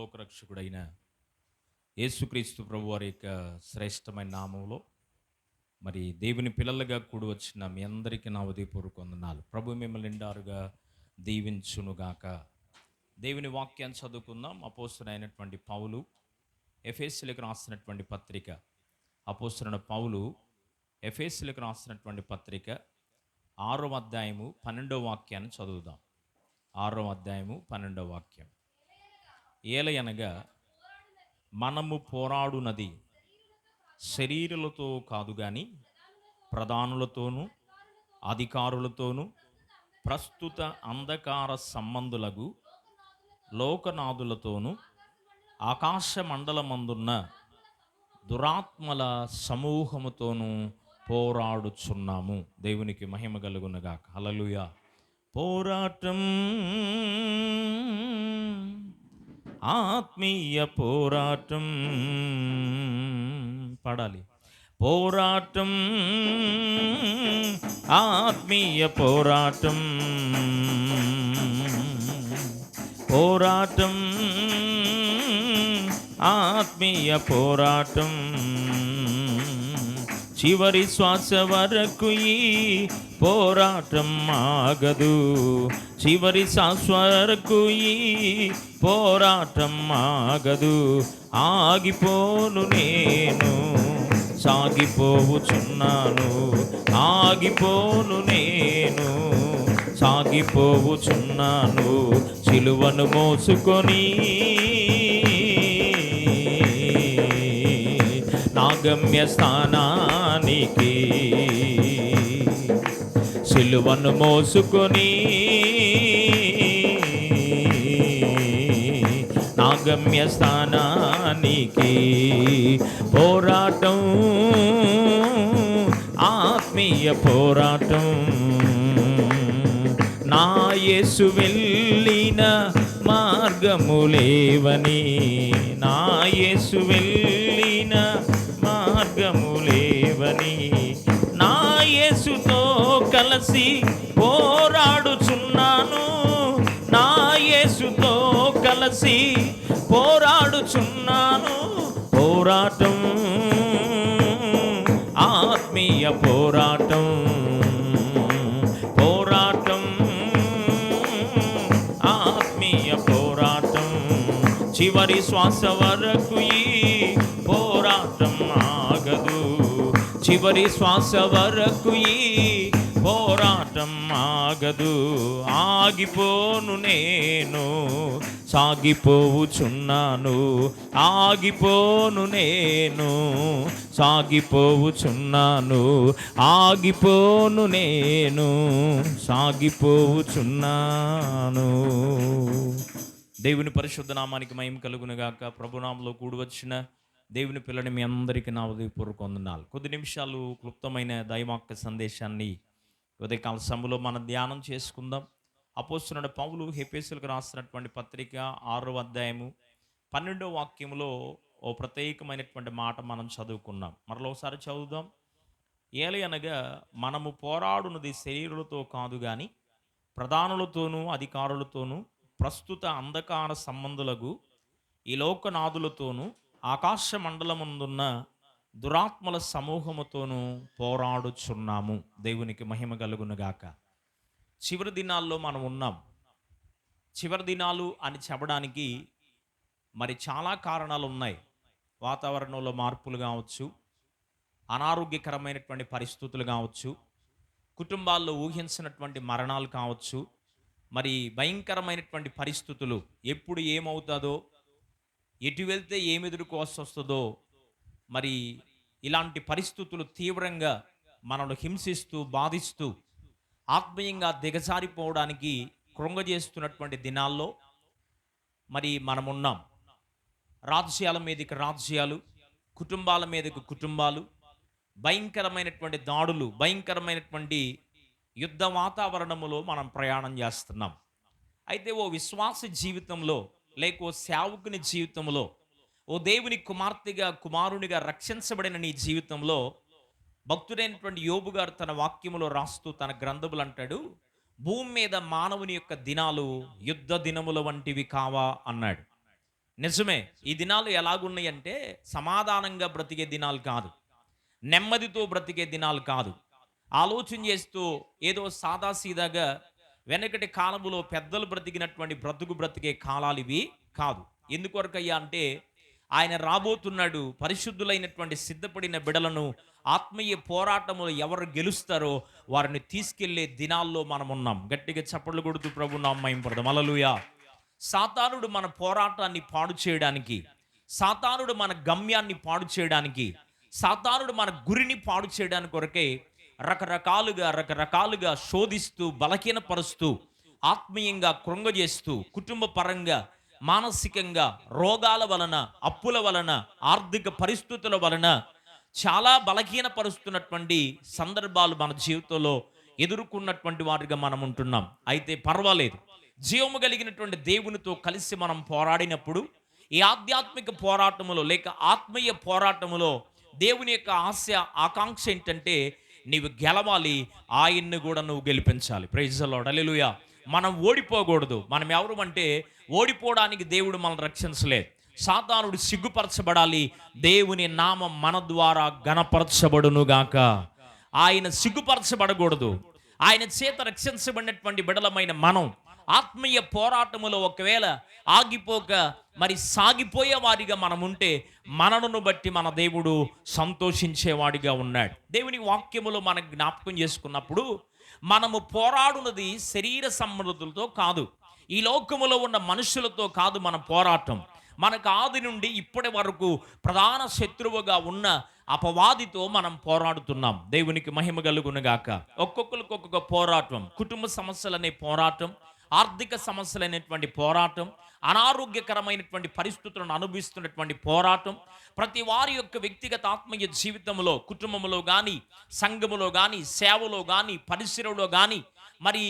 లోకరక్షకుడైన యేసుక్రీస్తు ప్రభు వారి యొక్క శ్రేష్టమైన నామంలో మరి దేవుని పిల్లలుగా కూడి వచ్చిన మీ అందరికీ నా ఉదయపూర్వక వందనాలు. ప్రభు మిమ్మల్ని నిండారుగా దీవించునుగాక. దేవుని వాక్యాన్ని చదువుకుందాం. అపోస్తలుడైనటువంటి పౌలు ఎఫెసీయులకు రాసినటువంటి పత్రిక, అపోస్తలుడైన పౌలు ఎఫెసీయులకు రాసినటువంటి పత్రిక 6వ అధ్యాయము 12వ వాక్యాన్ని చదువుదాం. 6వ అధ్యాయము 12వ వాక్యం. ఏలయనగా మనము పోరాడునది శరీరులతో కాదు గాని ప్రధానులతోనూ అధికారులతోనూ ప్రస్తుత అంధకార సంబంధులకు లోకనాథులతోనూ ఆకాశ మండలమందున్న దురాత్మల సమూహముతోనూ పోరాడుచున్నాము. దేవునికి మహిమ కలుగునగాక. హల్లెలూయా. పోరాటం, ఆత్మీయ పోరాటం పాడాలి. పోరాటం, ఆత్మీయ పోరాటం, పోరాటం, ఆత్మీయ పోరాటం, చివరి శ్వాస వరకు ఈ పోరాటం ఆగదు. చివరి శ్వాస వరకు ఈ పోరాటం ఆగదు. ఆగిపోను నేను, సాగిపోవుచున్నాను. ఆగిపోను నేను, సాగిపోవుచున్నాను. సిలువను మోసుకొని నా గమ్య స్థానానికి, సిలువను మోసుకొని నా గమ్య స్థానానికి. పోరాటం, ఆత్మీయ పోరాటం, నా యేసు వెళ్ళిన మార్గములేవని, నా యేసు వెళ్ళిన మార్గములేవని, నా యేసుతో కలిసి పోరాడుచున్నాను. నా యేసుతో కలిసి పోరాడుచున్నాను. పోరాటం, ఆత్మీయ పోరాటం, పోరాటం, ఆత్మీయ పోరాటం, చివరి శ్వాస వరకు ఈ పోరాటం ఆగదు. చివరి శ్వాస వరకు ఈ పోరాటం ఆగదు. ఆగిపోను నేను, సాగిపోవుచున్నాను. ఆగిపోను నేను, సాగిపోవుచున్నాను. ఆగిపోను నేను, సాగిపోవుచున్నాను. దేవుని పరిశుద్ధ నామానికి మహిమ కలుగునుగాక. ప్రభునామంలో కూడి వచ్చిన దేవుని పిల్లని మీ అందరికీ నా ఉదయపూర్వక వందనాలు. కొద్ది నిమిషాలు క్లుప్తమైన దైవాక్య సందేశాన్ని ఉదయకాల సమయంలో మనం ధ్యానం చేసుకుందాం. అపోస్తలుడైన పౌలు ఎఫెసీయులకు రాసినటువంటి పత్రిక 6వ అధ్యాయము 12వ వాక్యములో ఓ ప్రత్యేకమైనటువంటి మాట మనం చదువుకున్నాం. మరలోసారి చదువుదాం. ఏలయనగా మనము పోరాడునది శరీరులతో కాదు గాని ప్రధానులతోనూ అధికారులతోనూ ప్రస్తుత అంధకార సంబంధులకు ఈ లోకనాథులతోనూ ఆకాశ మండలమందున్న దురాత్మల సమూహముతోనూ పోరాడుచున్నాము. దేవునికి మహిమ కలుగునుగాక. చివరి దినాల్లో మనం ఉన్నాం. చివరి దినాలు అని చెప్పడానికి మరి చాలా కారణాలు ఉన్నాయి. వాతావరణంలో మార్పులు కావచ్చు, అనారోగ్యకరమైనటువంటి పరిస్థితులు కావచ్చు, కుటుంబాల్లో ఊహించినటువంటి మరణాలు కావచ్చు, మరి భయంకరమైనటువంటి పరిస్థితులు, ఎప్పుడు ఏమవుతుందో, ఎటు వెళ్తే ఏమి ఎదుర్కోవాల్సి వస్తుందో, మరి ఇలాంటి పరిస్థితులు తీవ్రంగా మనల్ని హింసిస్తూ బాధిస్తూ ఆత్మీయంగా దిగజారిపోవడానికి కృంగజేస్తున్నటువంటి దినాల్లో మరి మనమున్నాం. రాజ్యాల మీదకి రాజ్యాలు, కుటుంబాల మీదకి కుటుంబాలు, భయంకరమైనటువంటి దాడులు, భయంకరమైనటువంటి యుద్ధ వాతావరణములో మనం ప్రయాణం చేస్తున్నాం. అయితే ఓ విశ్వాస జీవితంలో లేక ఓ సేవకుని జీవితంలో, ఓ దేవుని కుమార్తెగా కుమారునిగా రక్షించబడిన నీ జీవితంలో భక్తుడైనటువంటి యోబు గారు తన వాక్యములో రాస్తూ తన గ్రంథములు అంటాడు, భూమి మీద మానవుని యొక్క దినాలు యుద్ధ దినముల వంటివి కావా అన్నాడు. నిజమే. ఈ దినాలు ఎలాగున్నాయంటే సమాధానంగా బ్రతికే దినాలు కాదు, నెమ్మదితో బ్రతికే దినాలు కాదు. ఆలోచన చేస్తూ ఏదో సాదాసీదాగా వెనకటి కాలములో పెద్దలు బ్రతికినటువంటి బ్రతికే కాలాలు ఇవి కాదు. ఎందుకొరకయ్యా అంటే ఆయన రాబోతున్నాడు. పరిశుద్ధులైనటువంటి సిద్ధపడిన బిడలను ఆత్మీయ పోరాటములు ఎవరు గెలుస్తారో వారిని తీసుకెళ్లే దినాల్లో మనం ఉన్నాం. గట్టిగా చప్పట్లు కొడుతూ ప్రభు నామం మహిమపడదాం. హల్లెలూయా. సాతానుడు మన పోరాటాన్ని పాడు చేయడానికి, సాతానుడు మన గమ్యాన్ని పాడు చేయడానికి, సాతానుడు మన గురిని పాడు చేయడానికి కొరకే రకరకాలుగా శోధిస్తూ, బలహీనపరుస్తూ, ఆత్మీయంగా కృంగజేస్తూ, కుటుంబ పరంగా, మానసికంగా, రోగాల వలన, అప్పుల వలన, ఆర్థిక పరిస్థితుల వలన చాలా బలహీనపరుస్తున్నటువంటి సందర్భాలు మన జీవితంలో ఎదుర్కొన్నటువంటి వారిగా మనం ఉంటున్నాం. అయితే పర్వాలేదు, జీవము కలిగినటువంటి దేవునితో కలిసి మనం పోరాడినప్పుడు ఈ ఆధ్యాత్మిక పోరాటములో లేక ఆత్మీయ పోరాటములో దేవుని యొక్క ఆశ, ఆకాంక్ష ఏంటంటే నీవు గెలవాలి, ఆయన్ని కూడా నువ్వు గెలిపించాలి. Praise the Lord. హల్లెలూయా. మనం ఓడిపోకూడదు. మనం ఎవరు అంటే ఓడిపోవడానికి దేవుడు మనల్ని రక్షించలేదు. సాతానుడు సిగ్గుపరచబడాలి, దేవుని నామం మన ద్వారా ఘనపరచబడునుగాక. ఆయన సిగ్గుపరచబడకూడదు. ఆయన చేత రక్షించబడినటువంటి బిడలమైన మనం ఆత్మీయ పోరాటములో ఒకవేళ ఆగిపోక మరి సాగిపోయే వారిగా మనం ఉంటే మనను బట్టి మన దేవుడు సంతోషించేవాడిగా ఉన్నాడు. దేవుని వాక్యములో మనం జ్ఞాపకం చేసుకున్నప్పుడు మనము పోరాడున్నది శరీర సంబంధులతో కాదు, ఈ లోకములో ఉన్న మనుషులతో కాదు. మన పోరాటం మనకు ఆది నుండి ఇప్పటి వరకు ప్రధాన శత్రువుగా ఉన్న అపవాదితో మనం పోరాడుతున్నాం. దేవునికి మహిమ కలుగునుగాక. ఒక్కొక్కరికి ఒక్కొక్క పోరాటం. కుటుంబ సమస్యలనే పోరాటం, ఆర్థిక సమస్యలైనటువంటి పోరాటం, అనారోగ్యకరమైనటువంటి పరిస్థితులను అనుభవిస్తున్నటువంటి పోరాటం, ప్రతి వారి యొక్క వ్యక్తిగత ఆత్మీయ జీవితంలో, కుటుంబంలో కానీ, సంఘములో కానీ, సేవలో కానీ, పరిసరలో కానీ మరి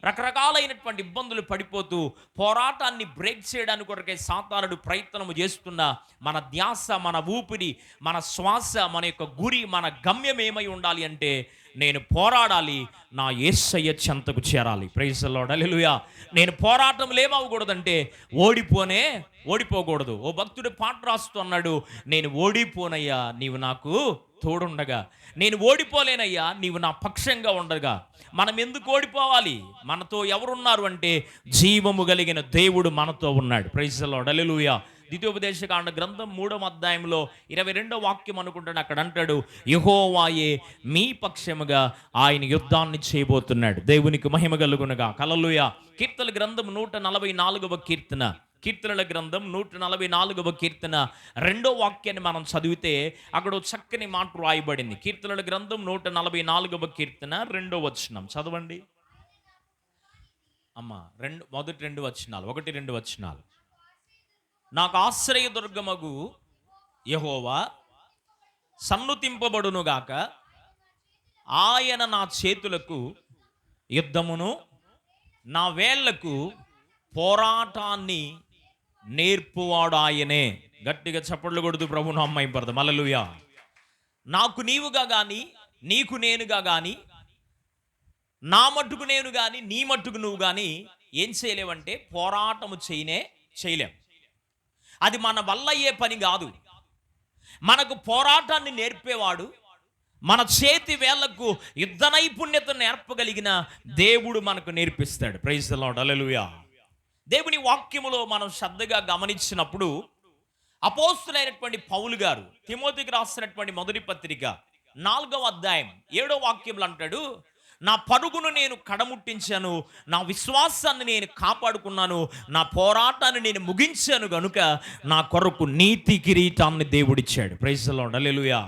రకరకాలైనటువంటి ఇబ్బందులు పడిపోతూ పోరాటాన్ని బ్రేక్ చేయడానికి కొరకే సాతానుడు ప్రయత్నము చేస్తున్న మన ధ్యాస, మన ఊపిరి, మన శ్వాస, మన యొక్క గురి, మన గమ్యం ఏమై ఉండాలి అంటే నేను పోరాడాలి, నా యేసయ్య చెంతకు చేరాలి. Praise the Lord. హల్లెలూయా. నేను పోరాటంలో ఏమవ్వకూడదంటే ఓడిపోకూడదు. ఓ భక్తుడు పాట రాస్తూ అన్నాడు, నేను ఓడిపోనయ్యా నీవు నాకు తోడుండగా, నేను ఓడిపోలేనయ్యా నీవు నా పక్షంగా ఉండగా. మనం ఎందుకు ఓడిపోవాలి? మనతో ఎవరున్నారు అంటే జీవము కలిగిన దేవుడు మనతో ఉన్నాడు. Praise the Lord. హల్లెలూయా. ద్వితీయోపదేశకాండ గ్రంథం 3వ అధ్యాయంలో 22వ వాక్యం అనుకుంటాడు. అక్కడ అంటాడు, యెహోవాయే మీ పక్షముగా ఆయన యుద్ధాన్ని చేయబోతున్నాడు. దేవునికి మహిమ కలుగునుగా. హల్లెలూయా. కీర్తనల గ్రంథం 144వ కీర్తన, కీర్తనల గ్రంథం 144వ కీర్తన 2వ వాక్యాన్ని మనం చదివితే అక్కడ చక్కని మాట రాయబడింది. కీర్తనల గ్రంథం 144వ కీర్తన 2వ వచనం చదవండి అమ్మ. మొదటి 2 వచనాలు, 1-2 వచనాలు. నాకు ఆశ్రయదుర్గమగు యెహోవా సన్నుతింపబడునుగాక, ఆయన నా చేతులకు యుద్ధమును నా వేళ్లకు పోరాటాన్ని నేర్పువాడు ఆయనే. గట్టిగా చప్పట్లు కొడుతూ ప్రభు నామం మహిమపడదాం. హల్లెలూయా. నాకు నీవుగా కానీ, నీకు నేనుగా కానీ, నా మట్టుకు నేను కానీ, నీ మట్టుకు నువ్వు కానీ ఏం చేయలేవంటే పోరాటము చేయలేం. అది మన వల్ల అయ్యే పని కాదు. మనకు పోరాటాన్ని నేర్పేవాడు, మన చేతి వేళ్లకు యుద్ధ నైపుణ్యత నేర్పగలిగిన దేవుడు మనకు నేర్పిస్తాడు. Praise the Lord. హల్లెలూయా. దేవుని వాక్యములో మనం శ్రద్ధగా గమనించినప్పుడు అపోస్తులైనటువంటి పౌలు గారు తిమోతికి రాసినటువంటి మొదటి పత్రిక 4వ అధ్యాయం 7వ వాక్యంలో అంటాడు, నా పరుగును నేను కడముట్టించాను, నా విశ్వాసాన్ని నేను కాపాడుకున్నాను, నా పోరాటాన్ని నేను ముగించాను గనుక నా కొరకు నీతి కిరీటాన్ని దేవుడిచ్చాడు. Praise the Lord. హల్లెలూయా.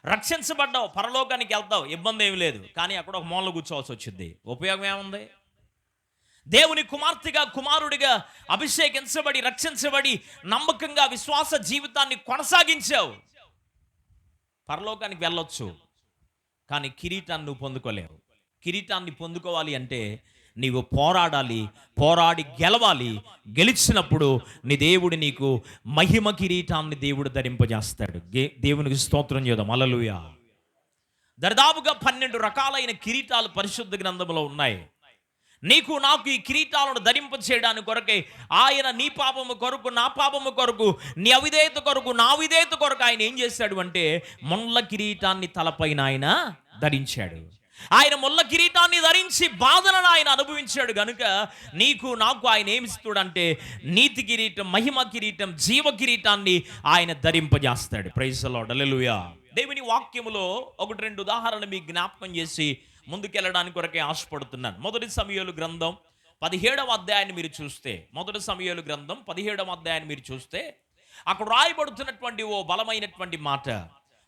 రక్షించబడ్డావు, పరలోకానికి వెళ్తావు, ఇబ్బంది ఏమి లేదు. కానీ అక్కడ ఒక మూలలో కూర్చోవాల్సి వచ్చింది. ఉపయోగం ఏముంది? దేవుని కుమార్తెగా, కుమారుడిగా అభిషేకించబడి, రక్షించబడి, నమ్మకంగా విశ్వాస జీవితాన్ని కొనసాగించావు. పరలోకానికి వెళ్ళొచ్చు, కానీ కిరీటాన్ని నువ్వు పొందుకోలేవు. కిరీటాన్ని పొందుకోవాలి అంటే నీవు పోరాడాలి, పోరాడి గెలవాలి. గెలిచినప్పుడు నీ దేవుడు నీకు మహిమ కిరీటాన్ని దేవుడు ధరింపజేస్తాడు. దేవునికి స్తోత్రం చేద్దాం. హల్లెలూయా. దరిదాపుగా 12 రకాలైన కిరీటాలు పరిశుద్ధ గ్రంథంలో ఉన్నాయి. నీకు నాకు ఈ కిరీటాలను ధరింప చేయడానికి కొరకే ఆయన నీ పాపము కొరకు, నా పాపము కొరకు, నీ అవిధేయత కొరకు, నా విధేయత కొరకు ఆయన ఏం చేశాడు అంటే ముళ్ళ కిరీటాన్ని తలపైన ఆయన ధరించాడు. ఆయన ముళ్ళ కిరీటాన్ని ధరించి బాధలను ఆయన అనుభవించాడు గనుక నీకు నాకు ఆయన ఏమిస్తాడంటే నీతి కిరీటం, మహిమ కిరీటం, జీవ కిరీటాన్ని ఆయన ధరింపజేస్తాడు. Praise the Lord, hallelujah. దేవుని వాక్యములో ఒకటి రెండు ఉదాహరణలు మీకు జ్ఞాపకం చేసి ముందుకెళ్ళడానికి కొరకే ఆశపడుతున్నాను. మొదటి సమూయేలు గ్రంథం 17వ అధ్యాయాన్ని మీరు చూస్తే, మొదటి సమూయేలు గ్రంథం 17వ అధ్యాయాన్ని మీరు చూస్తే అక్కడ రాయబడుతున్నటువంటి ఓ బలమైనటువంటి మాట.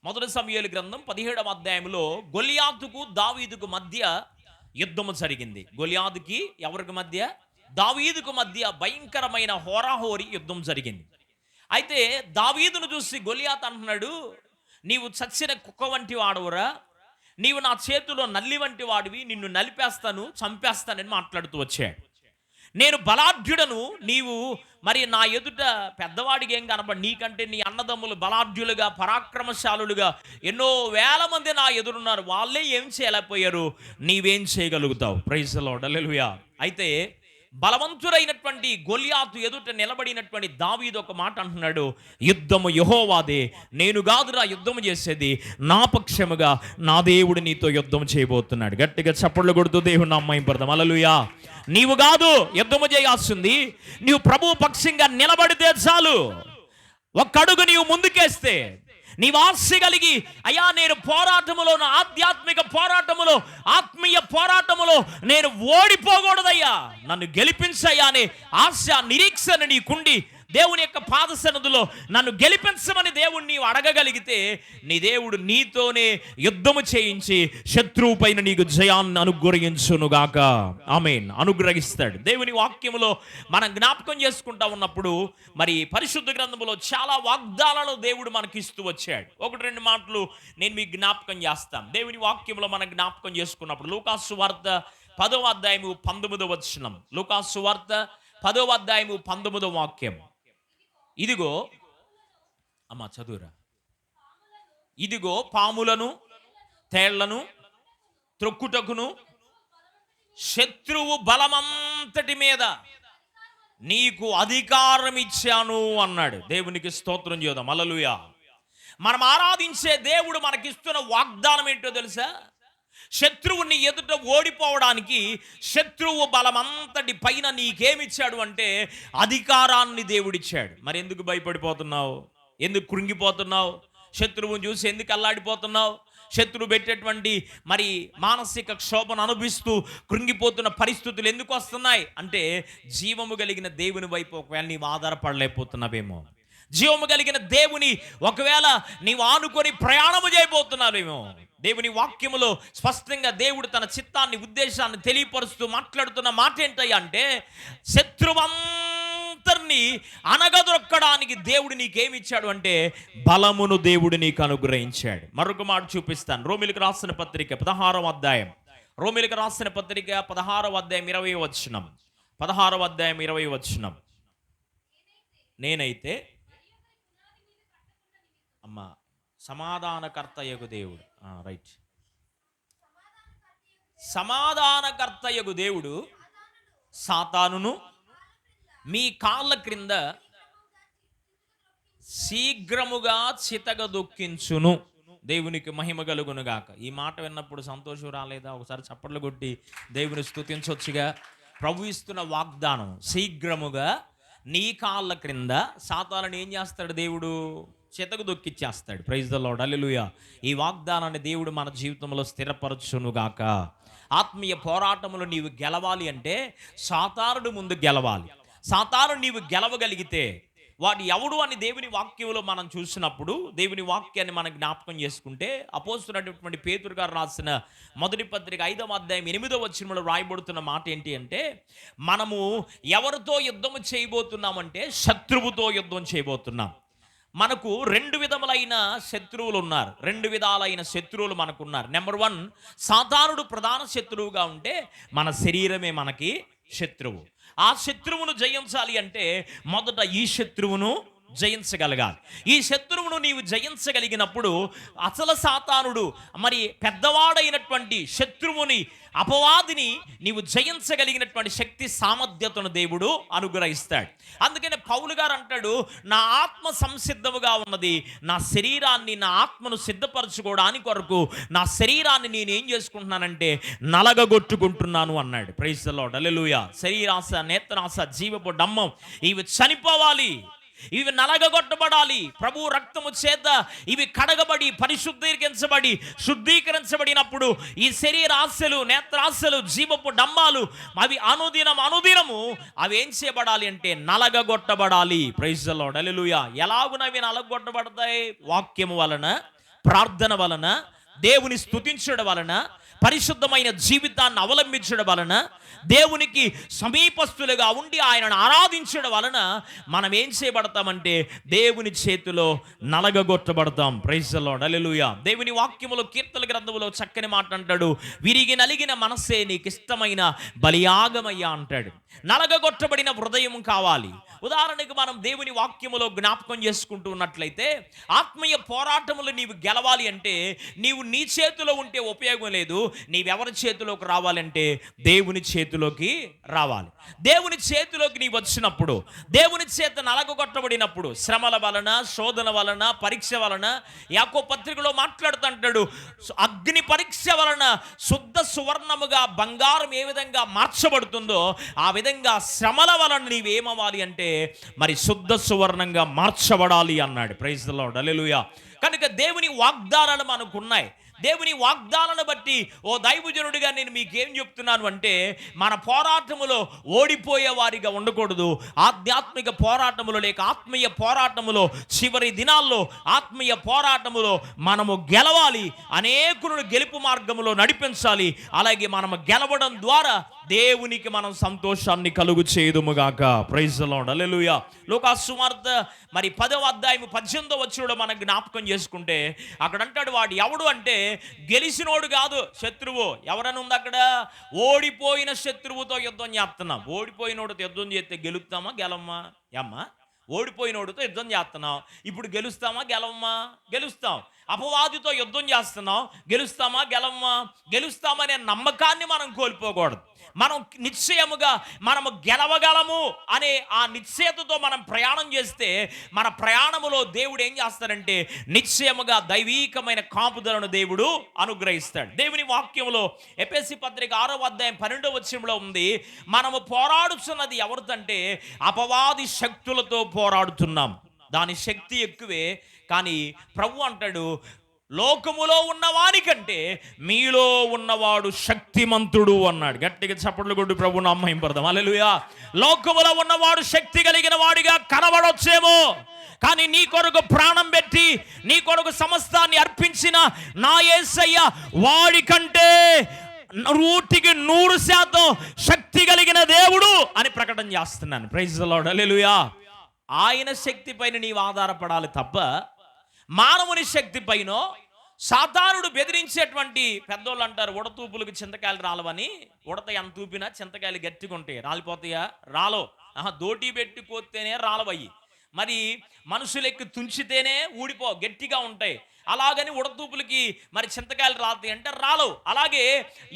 మొదటి సమూయేలు గ్రంథం 17వ అధ్యాయంలో గొలియాతుకు దావీదుకు మధ్య యుద్ధము జరిగింది. గొలియాతుకి ఎవరికి మధ్య? దావీదుకు మధ్య భయంకరమైన హోరాహోరీ యుద్ధం జరిగింది. అయితే దావీదును చూసి గొలియాతు అంటున్నాడు, నీవు చచ్చిన కుక్క వంటి వాడవురా, నీవు నా చేతిలో నల్లి వంటి వాడివి, నిన్ను నలిపేస్తాను, చంపేస్తానని మాట్లాడుతూ వచ్చాడు. నేను బలాఢ్యుడను, నీవు మరి నా ఎదుట పెద్దవాడికి ఏం కనబడి, నీకంటే నీ అన్నదమ్ములు బలాఢ్యులుగా, పరాక్రమశాలులుగా ఎన్నో వేల మంది నా ఎదురున్నారు, వాళ్ళే ఏం చేయలేకపోయారు, నీవేం చేయగలుగుతావు? ప్రైజ్ ది లార్డ్, హల్లెలూయా. అయితే బలవంతుడైనటువంటి గొలియాతు ఎదుట నిలబడినటువంటి దావీదు ఒక మాట అంటున్నాడు, యుద్ధము యెహోవాదే, నేను కాదురా యుద్ధము చేసేది, నా పక్షముగా నా దేవుడు నీతో యుద్ధం చేయబోతున్నాడు. గట్టిగా చప్పట్లు కొడుతూ దేవుని నామం పడదాం. హల్లెలూయా. నీవు కాదు యుద్ధము చేయాల్సింది, నీవు ప్రభువు పక్షంగా నిలబడితే చాలు. ఒక్క అడుగు నీవు ముందుకేస్తే, నీవు ఆశ కలిగి అయ్యా నేను పోరాటములో, నా ఆధ్యాత్మిక పోరాటములో, ఆత్మీయ పోరాటములో నేను ఓడిపోకూడదయ్యా, నన్ను గెలిపించయ్యా అనే ఆశ, నిరీక్షణ నీకుండి దేవుని యొక్క పాద సన్నిధిలో నన్ను గెలిపించమని దేవుణ్ణి నీవు అడగగలిగితే నీ దేవుడు నీతోనే యుద్ధము చేయించి శత్రువు పైన నీకు జయాన్ని అనుగ్రహించునుగాక. ఆమేన్. అనుగ్రహిస్తాడు. దేవుని వాక్యములో మనం జ్ఞాపకం చేసుకుంటా ఉన్నప్పుడు మరి పరిశుద్ధ గ్రంథములో చాలా వాగ్దానాలు దేవుడు మనకి ఇస్తూ వచ్చాడు. ఒకటి రెండు మాటలు నేను మీకు జ్ఞాపకం చేస్తాను. దేవుని వాక్యములో మనం జ్ఞాపకం చేసుకున్నప్పుడు లూకాసు వార్త 10వ అధ్యాయము 19వ వచనం. లూకాసు వార్త 10వ అధ్యాయము 19వ వాక్యం. ఇదిగో అమ్మా చదువురా. ఇదిగో పాములను తేళ్లను త్రొక్కుటకును శత్రువు బలమంతటి మీద నీకు అధికారం ఇచ్చాను అన్నాడు. దేవునికి స్తోత్రం చేద్దాం. హల్లెలూయా. మనం ఆరాధించే దేవుడు మనకిస్తున్న వాగ్దానం ఏంటో తెలుసా? శత్రువుని ఎదుట ఓడిపోవడానికి శత్రువు బలమంతటి పైన నీకేమిచ్చాడు అంటే అధికారాన్ని దేవుడిచ్చాడు. మరి ఎందుకు భయపడిపోతున్నావు? ఎందుకు కృంగిపోతున్నావు? శత్రువుని చూసి ఎందుకు అల్లాడిపోతున్నావు? శత్రువు పెట్టేటువంటి మరి మానసిక క్షోభను అనుభవిస్తూ కృంగిపోతున్న పరిస్థితులు ఎందుకు వస్తున్నాయి అంటే జీవము కలిగిన దేవుని వైపు ఒకవేళ నీవు ఆధారపడలేకపోతున్నావేమో, జీవము కలిగిన దేవుని ఒకవేళ నీవు ఆనుకొని ప్రయాణము చేయబోతున్నావేమో. దేవుని వాక్యములో స్పష్టంగా దేవుడు తన చిత్తాన్ని, ఉద్దేశాన్ని తెలియపరుస్తూ మాట్లాడుతున్న మాట ఏంటయ్యా అంటే శత్రువంతర్ని అనగదొక్కడానికి దేవుడు నీకేమిచ్చాడు అంటే బలమును దేవుడు నీకు అనుగ్రహించాడు. మరొక మాట చూపిస్తాను. రోమీయులకు రాసిన పత్రిక 16వ అధ్యాయం. రోమీయులకు రాసిన పత్రిక 16వ అధ్యాయం 20వ వచనం. 16వ అధ్యాయం 20వ వచనం. నేనైతే అమ్మా సమాధానకర్తయగు దేవుడు, రైట్, సమాధానకర్తయగు దేవుడు సాతానును మీ కాళ్ళ క్రింద శీఘ్రముగా చితగదొక్కించును. దేవునికి మహిమ కలుగునుగాక. ఈ మాట విన్నప్పుడు సంతోషం రాలేదా? ఒకసారి చప్పట్లు కొట్టి దేవుని స్తుతించొచ్చుగా. ప్రభు ఇస్తున్న వాగ్దానం, శీఘ్రముగా నీ కాళ్ళ క్రింద సాతానుని ఏం చేస్తాడు దేవుడు? చితకు దొక్కిచ్చేస్తాడు. ప్రైజ్ ద లార్డ్, హల్లెలూయా. ఈ వాగ్దానాన్ని దేవుడు మన జీవితంలో స్థిరపరచునుగాక. ఆత్మీయ పోరాటములు నీవు గెలవాలి అంటే సాతానుడు ముందు గెలవాలి. సాతానుడు నీవు గెలవగలిగితే వాడు ఎవడు అని దేవుని వాక్యంలో మనం చూసినప్పుడు, దేవుని వాక్యాన్ని మనం జ్ఞాపకం చేసుకుంటే అపోస్తలుడైనటువంటి పేతురు గారు రాసిన మొదటి పత్రిక 5వ అధ్యాయం 8వ వచనంలో రాయబడుతున్న మాట ఏంటి అంటే మనము ఎవరితో యుద్ధం చేయబోతున్నామంటే శత్రువుతో యుద్ధం చేయబోతున్నాం. మనకు రెండు విధములైన శత్రువులు ఉన్నారు. రెండు విధాలైన శత్రువులు మనకున్నారు. నెంబర్ 1, సాతానుడు ప్రధాన శత్రువుగా ఉంటే మన శరీరమే మనకి శత్రువు. ఆ శత్రువును జయించాలి అంటే మొదట ఈ శత్రువును జయించగలగాలి. ఈ శత్రువును శత్రువును నీవు జయించగలిగినప్పుడు అసలు సాతానుడు మరి పెద్దవాడైనటువంటి శత్రువుని అపవాదిని నీవు జయించగలిగినటువంటి శక్తి సామర్థ్యతను దేవుడు అనుగ్రహిస్తాడు. అందుకనే పౌలు గారు అంటాడు, నా ఆత్మ సంసిద్ధముగా ఉన్నది, నా శరీరాన్ని నా ఆత్మను సిద్ధపరచుకోవడానికి కొరకు నా శరీరాన్ని నేనేం చేసుకుంటున్నానంటే నలగగొట్టుకుంటున్నాను అన్నాడు. ప్రైజ్ ది లార్డ్, హల్లెలూయా. శరీరాశ, నేత్రాశ, జీవపు డమ్మం ఇవి చనిపోవాలి, ఇవి నలగగొట్టబడాలి. ప్రభు రక్తము చేత ఇవి కడగబడి శుద్ధీకరించబడినప్పుడు ఈ శరీర ఆశలు, నేత్రాశలు, జీవపు డమ్మాలు అవి అనుదినము అవి ఏం చేయబడాలి అంటే నలగగొట్టబడాలి. ప్రైజ్ ది లార్డ్, హల్లెలూయా. ఎలాగునవి నలగొట్టబడతాయి? వాక్యము వలన, ప్రార్థన వలన, దేవుని స్తుతించడం వలన, పరిశుద్ధమైన జీవితాన్ని అవలంబించడం వలన, దేవునికి సమీపస్తులుగా ఉండి ఆయనను ఆరాధించడం వలన మనం ఏం చేయబడతామంటే దేవుని చేతిలో నలగగొట్టబడతాం. Praise the Lord, hallelujah. దేవుని వాక్యములో, కీర్తన గ్రంథములో చక్కని మాట అంటాడు, విరిగి నలిగిన మనస్సే నీకు ఇష్టమైన బలియాగమయ్యా అంటాడు. నలగగొట్టబడిన హృదయం కావాలి. ఉదాహరణకు మనం దేవుని వాక్యములో జ్ఞాపకం చేసుకుంటూ ఉన్నట్లయితే, ఆత్మీయ పోరాటములు నీవు గెలవాలి అంటే నీవు నీ చేతిలో ఉంటే ఉపయోగం లేదు. నీవెవరి చేతిలోకి రావాలంటే దేవుని చేతిలోకి రావాలి. దేవుని చేతిలోకి నీవు వచ్చినప్పుడు, దేవుని చేత నలగొట్టబడినప్పుడు, శ్రమల వలన, శోధన వలన, పరీక్ష వలన, యాకోబు పత్రికలో మాట్లాడుతుంటాడు, అగ్ని పరీక్ష వలన శుద్ధ సువర్ణముగా బంగారం ఏ విధంగా మార్చబడుతుందో ఆ విధంగా శ్రమల వలన నీవేమవ్వాలి అంటే మరి శుద్ధ సువర్ణంగా మార్చబడాలి అన్నాడు. ప్రైజ్ ది లార్డ్, హల్లెలూయా. కనుక దేవుని వాగ్దానాలు మనకున్నాయి. దేవుని వాగ్దానాలను బట్టి ఓ దైవజనుడిగా నేను మీకేం చెప్తున్నాను అంటే, మన పోరాటములో ఓడిపోయే వారిగా ఉండకూడదు. ఆధ్యాత్మిక పోరాటములో లేక ఆత్మీయ పోరాటములో, చివరి దినాల్లో ఆత్మీయ పోరాటములో మనము గెలవాలి. అనేకులను గెలుపు మార్గములో నడిపించాలి. అలాగే మనము గెలవడం ద్వారా దేవునికి మనం సంతోషాన్ని కలుగు చేయుదుముగాక. ప్రైజ్ ది లార్డ్, హల్లెలూయా. లూకాసు సువార్త మరి 10వ అధ్యాయం 18వ వచనంలో మనం జ్ఞాపకం చేసుకుంటే అక్కడ అంటాడు, వాడు ఎవడు అంటే గెలిచినోడు కాదు, శత్రువు. ఎవరని ఉంది అక్కడ? ఓడిపోయిన శత్రువుతో యుద్ధం చేస్తున్నాం. ఓడిపోయినోడితో యుద్ధం చేస్తే గెలుస్తామా గెలమ్మా? అమ్మా, ఓడిపోయినోడితో యుద్ధం చేస్తున్నాం, ఇప్పుడు గెలుస్తామా గెలమ్మా? గెలుస్తాం. అపవాదితో యుద్ధం చేస్తున్నాం, గెలుస్తామా గెలమ్మా? గెలుస్తామనే నమ్మకాన్ని మనం కోల్పోకూడదు. మనం నిశ్చయముగా మనము గెలవగలము అనే ఆ నిశ్చయతతో మనం ప్రయాణం చేస్తే మన ప్రయాణములో దేవుడు ఏం చేస్తాడంటే నిశ్చయముగా దైవీకమైన కాపుదలను దేవుడు అనుగ్రహిస్తాడు. దేవుని వాక్యంలో ఎఫెసీ పత్రిక 6వ అధ్యాయం 12వ వచనంలో ఉంది, మనము పోరాడుతున్నది ఎవరితంటే అపవాది శక్తులతో పోరాడుతున్నాం. దాని శక్తి ఎక్కువే, కానీ ప్రభు అంటాడు, లోకములో ఉన్నవానికంటే మీలో ఉన్నవాడు శక్తిమంతుడు అన్నాడు. గట్టిగా చప్పట్లు కొట్టి ప్రభు నామహింపడదాం. హల్లెలూయా. లోకములో ఉన్నవాడు శక్తి కలిగిన వాడిగా కనబడొచ్చేమో, కానీ నీ కొరకు ప్రాణం పెట్టి నీ కొరకు సమస్తాన్ని అర్పించిన నా యేసయ్య వాడికంటే 100% శక్తి కలిగిన దేవుడు అని ప్రకటన చేస్తున్నాను. Praise the Lord, hallelujah. ఆయన శక్తి పైన నీవు ఆధారపడాలి తప్ప మానవుని శక్తి పైన. సాతానుడు బెదిరించేటువంటి పెద్దోళ్ళు అంటారు, ఉడతూపులకు చింతకాయలు రాలవని. ఉడత ఎంత తూపినా చింతకాయలు గట్టిగా ఉంటాయి, రాలిపోతాయా? రాలో. దోటి పెట్టి కోస్తేనే రాలవయ్యి. మరి మనుషులెక్కి తుంచితేనే గట్టిగా ఉంటాయి. అలాగని ఉడతూపులకి మరి చింతకాయలు రాలుతాయి అంటే రాలవు. అలాగే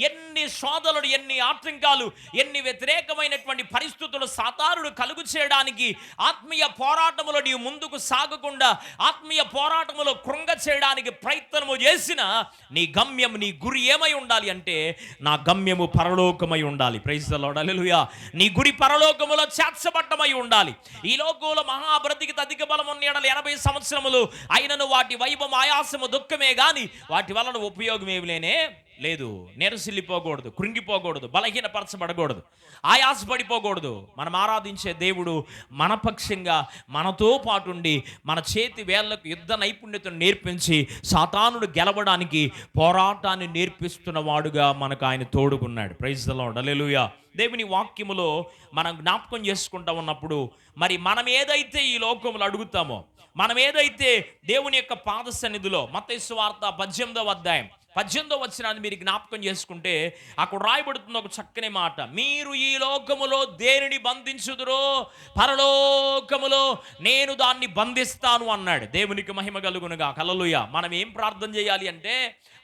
ఎన్ని శోధనలు, ఎన్ని ఆటంకాలు, ఎన్ని వ్యతిరేకమైనటువంటి పరిస్థితులు సాతానుడు కలుగు చేయడానికి, ఆత్మీయ పోరాటములో నీవు ముందుకు సాగకుండా ఆత్మీయ పోరాటములో కృంగ చేయడానికి ప్రయత్నము చేసిన నీ గమ్యం, నీ గురి ఏమై ఉండాలి అంటే నా గమ్యము పరలోకమై ఉండాలి. ప్రైజ్ ది లార్డ్, హల్లెలూయా. నీ గురి పరలోకములో చేర్చబట్టమై ఉండాలి. ఈ లోకంలో మహాబ్రతికి అధిక బలం ఉన్న 80 సంవత్సరములు అయినను వాటి వైభవం ఆయాసము దుఃఖమే గాని వాటి వలన ఉపయోగం ఏమి లేదు. నెరసిల్లిపోకూడదు, కృంగిపోకూడదు, బలహీనపరచబడకూడదు, ఆయాసపడిపోకూడదు. మనం ఆరాధించే దేవుడు మన పక్షంగా మనతో పాటుండి మన చేతి వేళ్లకు యుద్ధ నైపుణ్యతను నేర్పించి సాతానుడు గెలవడానికి పోరాటాన్ని నేర్పిస్తున్న వాడుగా మనకు ఆయన తోడుకున్నాడు. Praise the Lord, hallelujah. దేవుని వాక్యములో మనం జ్ఞాపకం చేసుకుంటా ఉన్నప్పుడు మరి మనం ఏదైతే ఈ లోకములో అడుగుతామో, మనం ఏదైతే దేవుని యొక్క పాద సన్నిధిలో, మత్తయి సువార్త 18వ అధ్యాయం 18వ వచనాన్ని మీరు జ్ఞాపకం చేసుకుంటే అక్కడ రాయబడుతున్న ఒక చక్కని మాట, మీరు ఈ లోకములో దేనిని బంధించుదురో పరలోకములో నేను దాన్ని బంధిస్తాను అన్నాడు. దేవునికి మహిమ కలుగునుగా. హల్లెలూయా. మనం ఏం ప్రార్థన చేయాలి అంటే,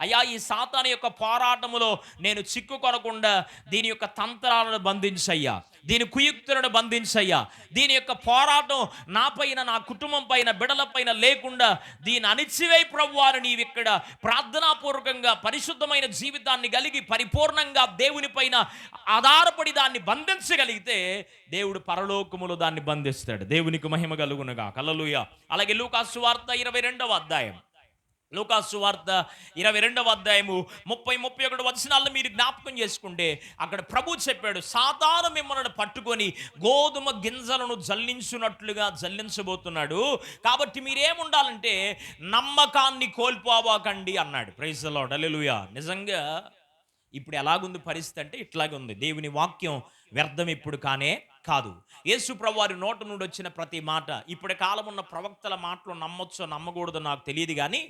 అయ్యా ఈ సాతాను యొక్క పోరాటములో నేను చిక్కుకొనకుండా దీని యొక్క తంత్రాలను బంధించయ్యా, దీని కుయుక్తులను బంధించయ్యా, దీని యొక్క పోరాటం నా పైన, నా కుటుంబం పైన, బిడల పైన లేకుండా దీని అణిచివేయి ప్రభువారు. నీవు ఇక్కడ ప్రార్థనాపూర్వకంగా పరిశుద్ధమైన జీవితాన్ని కలిగి పరిపూర్ణంగా దేవుని పైన ఆధారపడి దాన్ని బంధించగలిగితే దేవుడు పరలోకములో దాన్ని బంధిస్తాడు. దేవునికి మహిమ కలుగునుగా. హల్లెలూయా. అలాగే లూకాసు సువార్త 22వ అధ్యాయం, లూకాసు సువార్త 22వ అధ్యాయము 30-31 వచనాలను మీరు జ్ఞాపకం చేసుకుంటే అక్కడ ప్రభు చెప్పాడు, సాతాను మిమ్మల్ని పట్టుకొని గోధుమ గింజలను జల్లించున్నట్లుగా జల్లించబోతున్నాడు, కాబట్టి మీరేముండాలంటే నమ్మకాన్ని కోల్పోవాకండి అన్నాడు. Praise the Lord. హల్లెలూయా. నిజంగా ఇప్పుడు ఎలాగుంది పరిస్థితి అంటే ఇట్లాగే ఉంది. దేవుని వాక్యం వ్యర్థం ఇప్పుడు కానే కాదు. యేసు ప్రభు వారి నోట నుండి వచ్చిన ప్రతి మాట, ఇప్పటి కాలం ఉన్న ప్రవక్తల మాటలు నమ్మొచ్చో నమ్మకూడదో నాకు తెలియదు, కానీ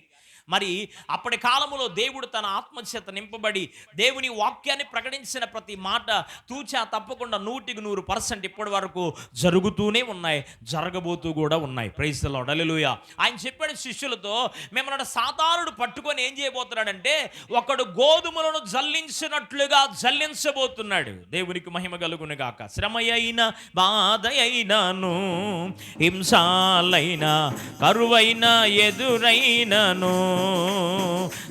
మరి అప్పటి కాలంలో దేవుడు తన ఆత్మచేత నింపబడి దేవుని వాక్యాన్ని ప్రకటించిన ప్రతి మాట తూచా తప్పకుండా 100% ఇప్పటి వరకు జరుగుతూనే ఉన్నాయి, జరగబోతూ కూడా ఉన్నాయి. Praise the Lord. హల్లెలూయా. ఆయన చెప్పాడు శిష్యులతో, మిమ్మల్ని సాతానుడు పట్టుకొని ఏం చేయబోతున్నాడంటే ఒకడు గోధుమలను జల్లించినట్లుగా జల్లించబోతున్నాడు. దేవునికి మహిమ కలుగును గాక. శ్రమ అయిన బాధ అయినను, హింసాలైన కరువైన ఎదురైనను,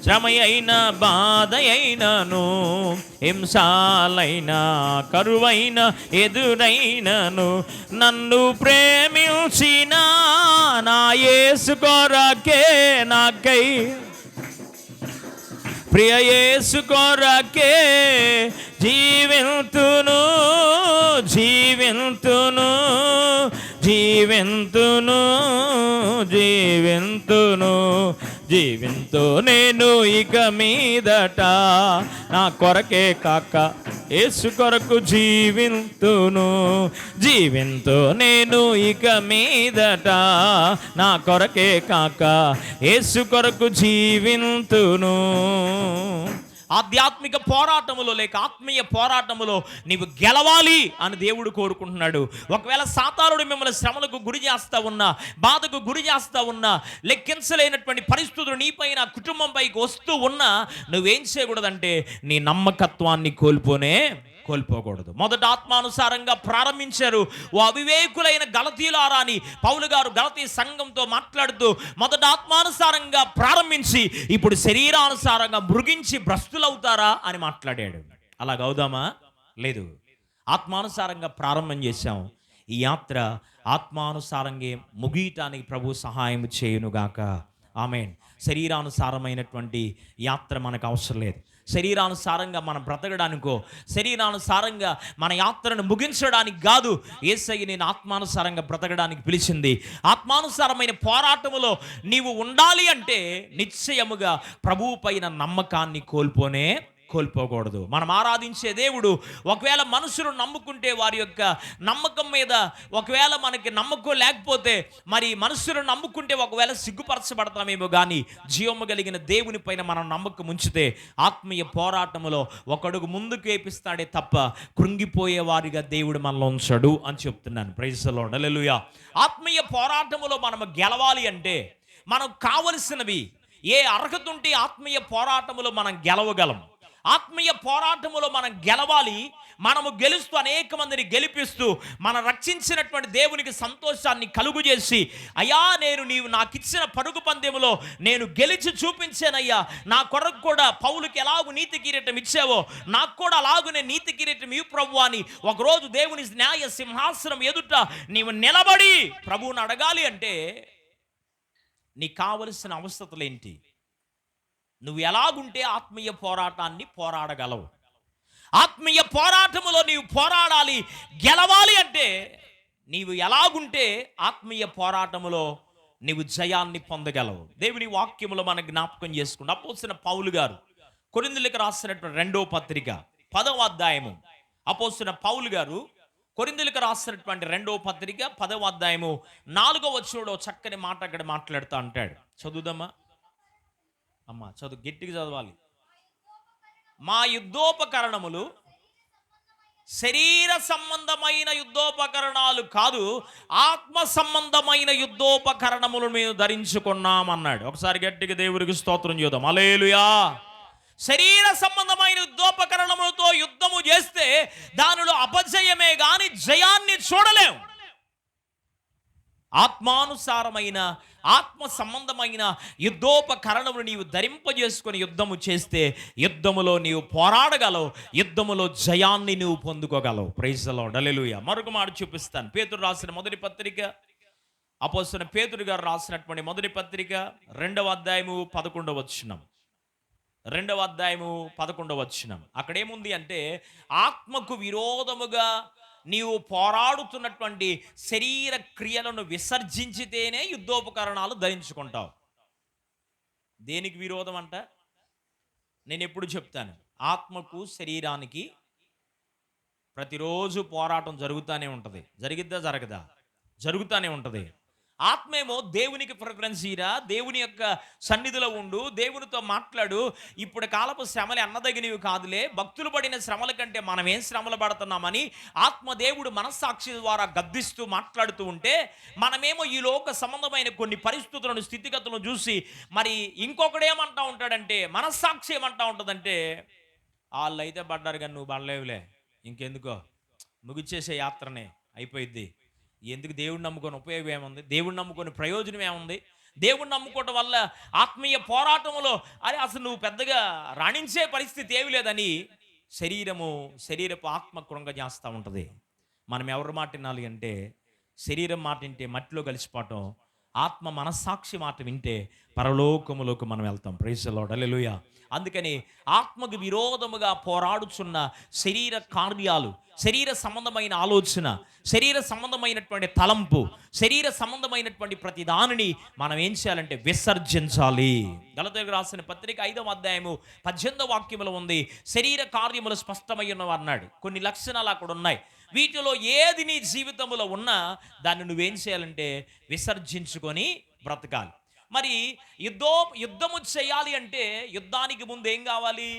శ్రమ అయిన బాధ అయినను, హింసాలైన కరువైన ఎదురైనను, నన్ను ప్రేమించిన నా యేసు కొరకే నాకై, ప్రియ యేసు కొరకే జీవింతును, జీవింతును, జీవింతును, జీవింతును, జీవింతు నేను ఇక మీదట నా కొరకే కాక యేసు కొరకు జీవింతును, జీవింతు నేను ఇక మీదట నా కొరకే కాక యేసు కొరకు జీవింతును. ఆధ్యాత్మిక పోరాటములో లేక ఆత్మీయ పోరాటములో నీవు గెలవాలి అని దేవుడు కోరుకుంటున్నాడు. ఒకవేళ సాతానుడు మిమ్మల్ని శ్రమలకు గురి చేస్తా ఉన్నా, బాధకు గురి చేస్తా ఉన్నా, లెక్కించలేనటువంటి పరిస్థితులు నీపైన కుటుంబం పైకి వస్తూ ఉన్నా, నువ్వేం చేయకూడదంటే నీ నమ్మకత్వాన్ని కోల్పోకూడదు. మొదట ఆత్మానుసారంగా ప్రారంభించారు. ఓ అవివేకులైన గలతీయులారా అని పౌలు గారు గలతీ సంఘంతో మాట్లాడుతూ మొదట ఆత్మానుసారంగా ప్రారంభించి ఇప్పుడు శరీరానుసారంగా మృగించి భ్రష్టులవుతారా అని మాట్లాడాడు. అలాగవుదామా? లేదు. ఆత్మానుసారంగా ప్రారంభం చేశాం. ఈ యాత్ర ఆత్మానుసారంగా ముగియటానికి ప్రభు సహాయం చేయునుగాక. ఆమేన్. శరీరానుసారమైనటువంటి యాత్ర మనకు అవసరం లేదు. శరీరానుసారంగా మనం బ్రతకడానికో, శరీరానుసారంగా మన యాత్రను ముగించడానికి కాదు యేసయ్య నేను ఆత్మానుసారంగా బ్రతకడానికి పిలిచింది. ఆత్మానుసారమైన పోరాటములో నీవు ఉండాలి అంటే నిశ్చయముగా ప్రభువు పైన నమ్మకాన్ని కోల్పోకూడదు. మనం ఆరాధించే దేవుడు ఒకవేళ మనుషులు నమ్ముకుంటే వారి యొక్క నమ్మకం మీద ఒకవేళ మనకి నమ్మకం లేకపోతే, మరి మనుషులు నమ్ముకుంటే ఒకవేళ సిగ్గుపరచబడతామేమో, కానీ జీవము కలిగిన దేవుని పైన మనం నమ్మకం ఉంచితే ఆత్మీయ పోరాటములో ఒక అడుగు ముందుకు వేపిస్తాడే తప్ప కృంగిపోయే వారిగా దేవుడు మనలో ఉంచడు అని చెప్తున్నాను. Praise the Lord. హల్లెలూయా. ఆత్మీయ పోరాటములో మనం గెలవాలి అంటే మనకు కావలసినవి ఏ అర్హత ఉంటే ఆత్మీయ పోరాటములో మనం గెలవగలం. ఆత్మీయ పోరాటములో మనం గెలవాలి. మనము గెలుస్తూ అనేక మందిని గెలిపిస్తూ మన రక్షించినటువంటి దేవునికి సంతోషాన్ని కలుగు చేసి, అయ్యా నీవు నాకు ఇచ్చిన పరుగు పందెములో నేను గెలిచి చూపించానయ్యా, నా కొరకు కూడా పౌలుకి ఎలాగూ నీతి కిరీటం ఇచ్చావో నాకు కూడా అలాగునే నీతి కిరీటం ఇవ్వు ప్రభువా అని ఒకరోజు దేవుని న్యాయ సింహాసనం ఎదుట నీవు నిలబడి ప్రభువుని అడగాలి అంటే నీకు కావలసిన అవసరతలు ఏంటి? నువ్వు ఎలాగుంటే ఆత్మీయ పోరాటాన్ని పోరాడగలవు. ఆత్మీయ పోరాటములో నీవు పోరాడాలి, గెలవాలి అంటే నీవు ఎలాగుంటే ఆత్మీయ పోరాటములో నీవు జయాన్ని పొందగలవు. దేవుని వాక్యములో మనం జ్ఞాపకం చేసుకుంటూ అపోస్తలుడైన పౌలు గారు కొరింథీయులకు రాసినటువంటి 2వ పత్రిక 10వ అధ్యాయము, అపోస్తలుడైన పౌలు గారు కొరింథీయులకు రాసినటువంటి 2వ పత్రిక 10వ అధ్యాయము 4వ వచనంలో చక్కని మాట అక్కడ మాట్లాడుతూ అంటాడు. చదువుదామా అమ్మా? చదువు, గట్టిగా చదవాలి. మా యుద్ధోపకరణములు శరీర సంబంధమైన యుద్ధోపకరణాలు కాదు, ఆత్మ సంబంధమైన యుద్ధోపకరణములు మేము ధరించుకున్నాం అన్నాడు. ఒకసారి గట్టిగా దేవుడికి స్తోత్రం చేద్దాం. హల్లెలూయా. శరీర సంబంధమైన యుద్ధోపకరణములతో యుద్ధము చేస్తే దానిలో అపజయమే గాని జయాన్ని చూడలేము. ఆత్మానుసారమైన ఆత్మ సంబంధమైన యుద్ధోపకరణములు నీవు ధరింపజేసుకొని యుద్ధము చేస్తే యుద్ధములో నీవు పోరాడగలవు, యుద్ధములో జయాన్ని నువ్వు పొందుకోగలవు. Praise the Lord. హల్లెలూయా. మరొక మాట చూపిస్తాను. పేతురు రాసిన మొదటి పత్రిక, అపోస్తలుడైన పేతురు గారు రాసినటువంటి మొదటి పత్రిక 2వ అధ్యాయము 11వ వచనం. 2వ అధ్యాయము 11వ వచనం. అక్కడ ఏముంది అంటే, ఆత్మకు విరోధముగా నీవు పోరాడుతున్నటువంటి శరీర క్రియలను విసర్జించితేనే యుద్ధోపకరణాలు ధరించుకుంటావు. దేనికి విరోధం అంట? నేను ఎప్పుడు చెప్తాను, ఆత్మకు శరీరానికి ప్రతిరోజు పోరాటం జరుగుతూనే ఉంటుంది. జరిగిద్దా జరగదా? జరుగుతూనే ఉంటుంది. ఆత్మేమో దేవునికి ప్రిఫరెన్స్ ఇరా, దేవుని యొక్క సన్నిధిలో ఉండు, దేవునితో మాట్లాడు. ఇప్పుడు కాలపు శ్రమలు అన్నదగినవి కాదులే, భక్తులు పడిన శ్రమల కంటే మనం ఏం శ్రమలు పడుతున్నామని ఆత్మదేవుడు మనస్సాక్షి ద్వారా గద్దిస్తూ మాట్లాడుతూ ఉంటే, మనమేమో ఈ లోక సంబంధమైన కొన్ని పరిస్థితులను, స్థితిగతులను చూసి మరి ఇంకొకడేమంటా ఉంటాడంటే, మనస్సాక్షి ఏమంటా ఉంటుందంటే, వాళ్ళు అయితే పడ్డారు కానీ నువ్వు పడలేవులే, ఇంకెందుకో ముగిచ్చేసే యాత్రనే అయిపోయిద్ది, ఎందుకు దేవుడిని నమ్ముకొని ఉపయోగం ఏముంది, దేవుడిని నమ్ముకొని ప్రయోజనం ఏముంది, దేవుడిని నమ్ముకోవటం వల్ల ఆత్మీయ పోరాటంలో అరే అసలు నువ్వు పెద్దగా రాణించే పరిస్థితి ఏమి లేదని శరీరపు ఆత్మ కృంగజేస్తూ ఉంటుంది. మనం ఎవరి మాట వినాలి అంటే, శరీరం మాట వింటే మట్టిలో కలిసిపోవటం, ఆత్మ మనస్సాక్షి మాట వింటే పరలోకములోకి మనం వెళ్తాం. Praise the Lord. హల్లెలూయా. అందుకని ఆత్మకు విరోధముగా పోరాడుచున్న శరీర కార్యాలు, శరీర సంబంధమైన ఆలోచన, శరీర సంబంధమైనటువంటి తలంపు, శరీర సంబంధమైనటువంటి ప్రతి దానిని మనం ఏం చేయాలంటే విసర్జించాలి. గలతీయులకు రాసిన పత్రిక 5వ అధ్యాయము 18వ వాక్యములో ఉంది, శరీర కార్యములు స్పష్టమై ఉన్నవి అన్నాడు. కొన్ని లక్షణాలు అక్కడ ఉన్నాయి. వీటిలో ఏది నీ జీవితంలో ఉన్నా దాన్ని నువ్వేం చేయాలంటే విసర్జించుకొని బ్రతకాలి. మరి యుద్ధము చేయాలి అంటే యుద్ధానికి ముందు ఏం కావాలి?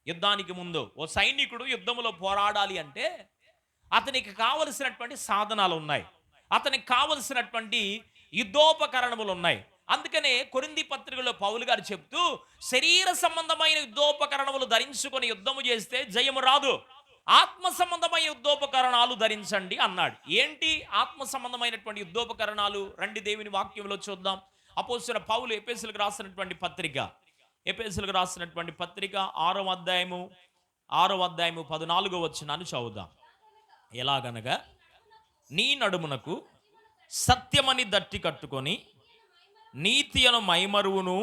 యుద్ధానికి ముందు ఓ సైనికుడు యుద్ధములో పోరాడాలి అంటే అతనికి కావలసినటువంటి సాధనాలు ఉన్నాయి, అతనికి కావలసినటువంటి యుద్ధోపకరణములు ఉన్నాయి. అందుకనే కొరింథీ పత్రికలో పౌలు గారు చెప్తూ, శరీర సంబంధమైన యుద్ధోపకరణములు ధరించుకొని యుద్ధము చేస్తే జయము రాదు, ఆత్మ సంబంధమైన యుద్ధోపకరణాలు ధరించండి అన్నాడు. ఏంటి ఆత్మ సంబంధమైనటువంటి యుద్ధోపకరణాలు? రండి దేవుని వాక్యంలో చూద్దాం. అపోస్తలుడైన పౌలు ఎఫెసీయులకు రాసినటువంటి పత్రిక, 6వ అధ్యాయము 14వ వచనాన్ని చదువుదాం. ఎలాగనగా, నీ నడుమునకు సత్యమని దట్టి కట్టుకొని, నీతి అను మైమరువును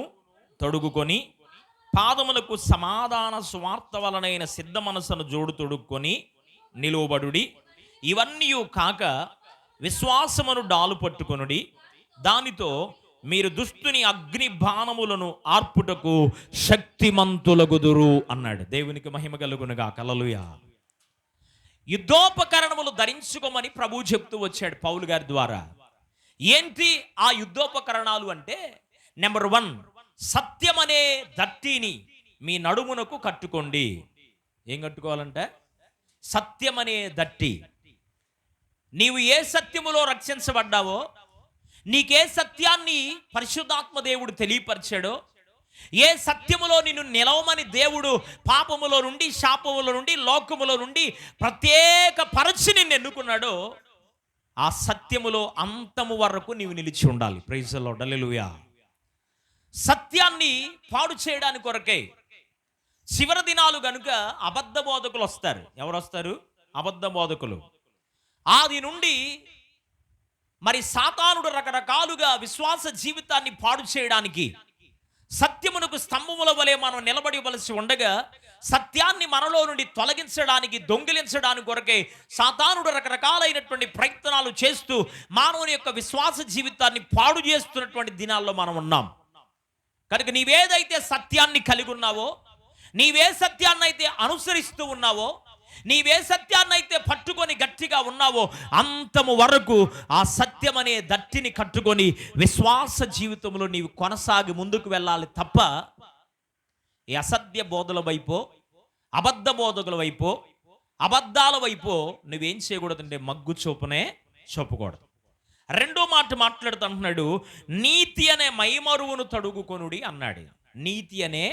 తొడుగుకొని, పాదములకు సమాధాన స్వార్థ వలనైన సిద్ధ మనసును జోడు తొడుక్కొని నిలువబడుడి. ఇవన్నీ కాక విశ్వాసమును డాలు పట్టుకొనుడి, దానితో మీరు దుష్టుని అగ్ని బాణములను ఆర్పుటకు శక్తిమంతులగుదురు అన్నాడు. దేవునికి మహిమ కలుగునుగా. హల్లెలూయా. యుద్ధోపకరణములు ధరించుకోమని ప్రభువు చెప్తూ వచ్చాడు పౌలు గారి ద్వారా. ఏంటి ఆ యుద్ధోపకరణాలు అంటే, నెంబర్ 1, సత్యం అనే దట్టిని మీ నడుమునకు కట్టుకోండి. ఏం కట్టుకోవాలంటే సత్యం అనే దట్టి. నీవు ఏ సత్యములో రక్షించబడ్డావో, నీకే సత్యాన్ని పరిశుద్ధాత్మ దేవుడు తెలియపరిచాడో, ఏ సత్యములో నిన్ను నిలవమని దేవుడు పాపములో నుండి, శాపములో నుండి, లోకములో నుండి ప్రత్యేక పరచి నిన్ను ఎన్నుకున్నాడో, ఆ సత్యములో అంతము వరకు నీవు నిలిచి ఉండాలి. Praise the Lord. హల్లెలూయా. సత్యాన్ని పాడు చేయడానికి కొరకే చివరి దినాలు గనుక అబద్ధ బోధకులు వస్తారు. ఎవరు వస్తారు? అబద్ధ బోధకులు. ఆది నుండి మరి సాతానుడు రకరకాలుగా విశ్వాస జీవితాన్ని పాడు చేయడానికి, సత్యమునకు స్తంభముల వలె మనం నిలబడివలసి ఉండగా సత్యాన్ని మనలో నుండి తొలగించడానికి, దొంగిలించడానికి కొరకే సాతానుడు రకరకాలైనటువంటి ప్రయత్నాలు చేస్తూ మానవుని యొక్క విశ్వాస జీవితాన్ని పాడు చేస్తున్నటువంటి దినాల్లో మనం ఉన్నాం. కనుక నీవేదైతే సత్యాన్ని కలిగి ఉన్నావో, నీవే సత్యాన్ని అయితే అనుసరిస్తూ ఉన్నావో, నీవే సత్యాన్ని అయితే పట్టుకొని గట్టిగా ఉన్నావో, అంతము వరకు ఆ సత్యం అనే దట్టిని కట్టుకొని విశ్వాస జీవితంలో నీవు కొనసాగి ముందుకు వెళ్ళాలి తప్ప ఈ అసత్య బోధల వైపో, అబద్ధ బోధకుల వైపో, అబద్ధాల వైపో నువ్వేం చేయకూడదంటే మగ్గు చూపునే చూపకూడదు. రెండో మాట మాట్లాడుతూ అంటున్నాడు, నీతి అనే మైమరువును తొడుగుకొనుడి అన్నాడు. నీతి అనే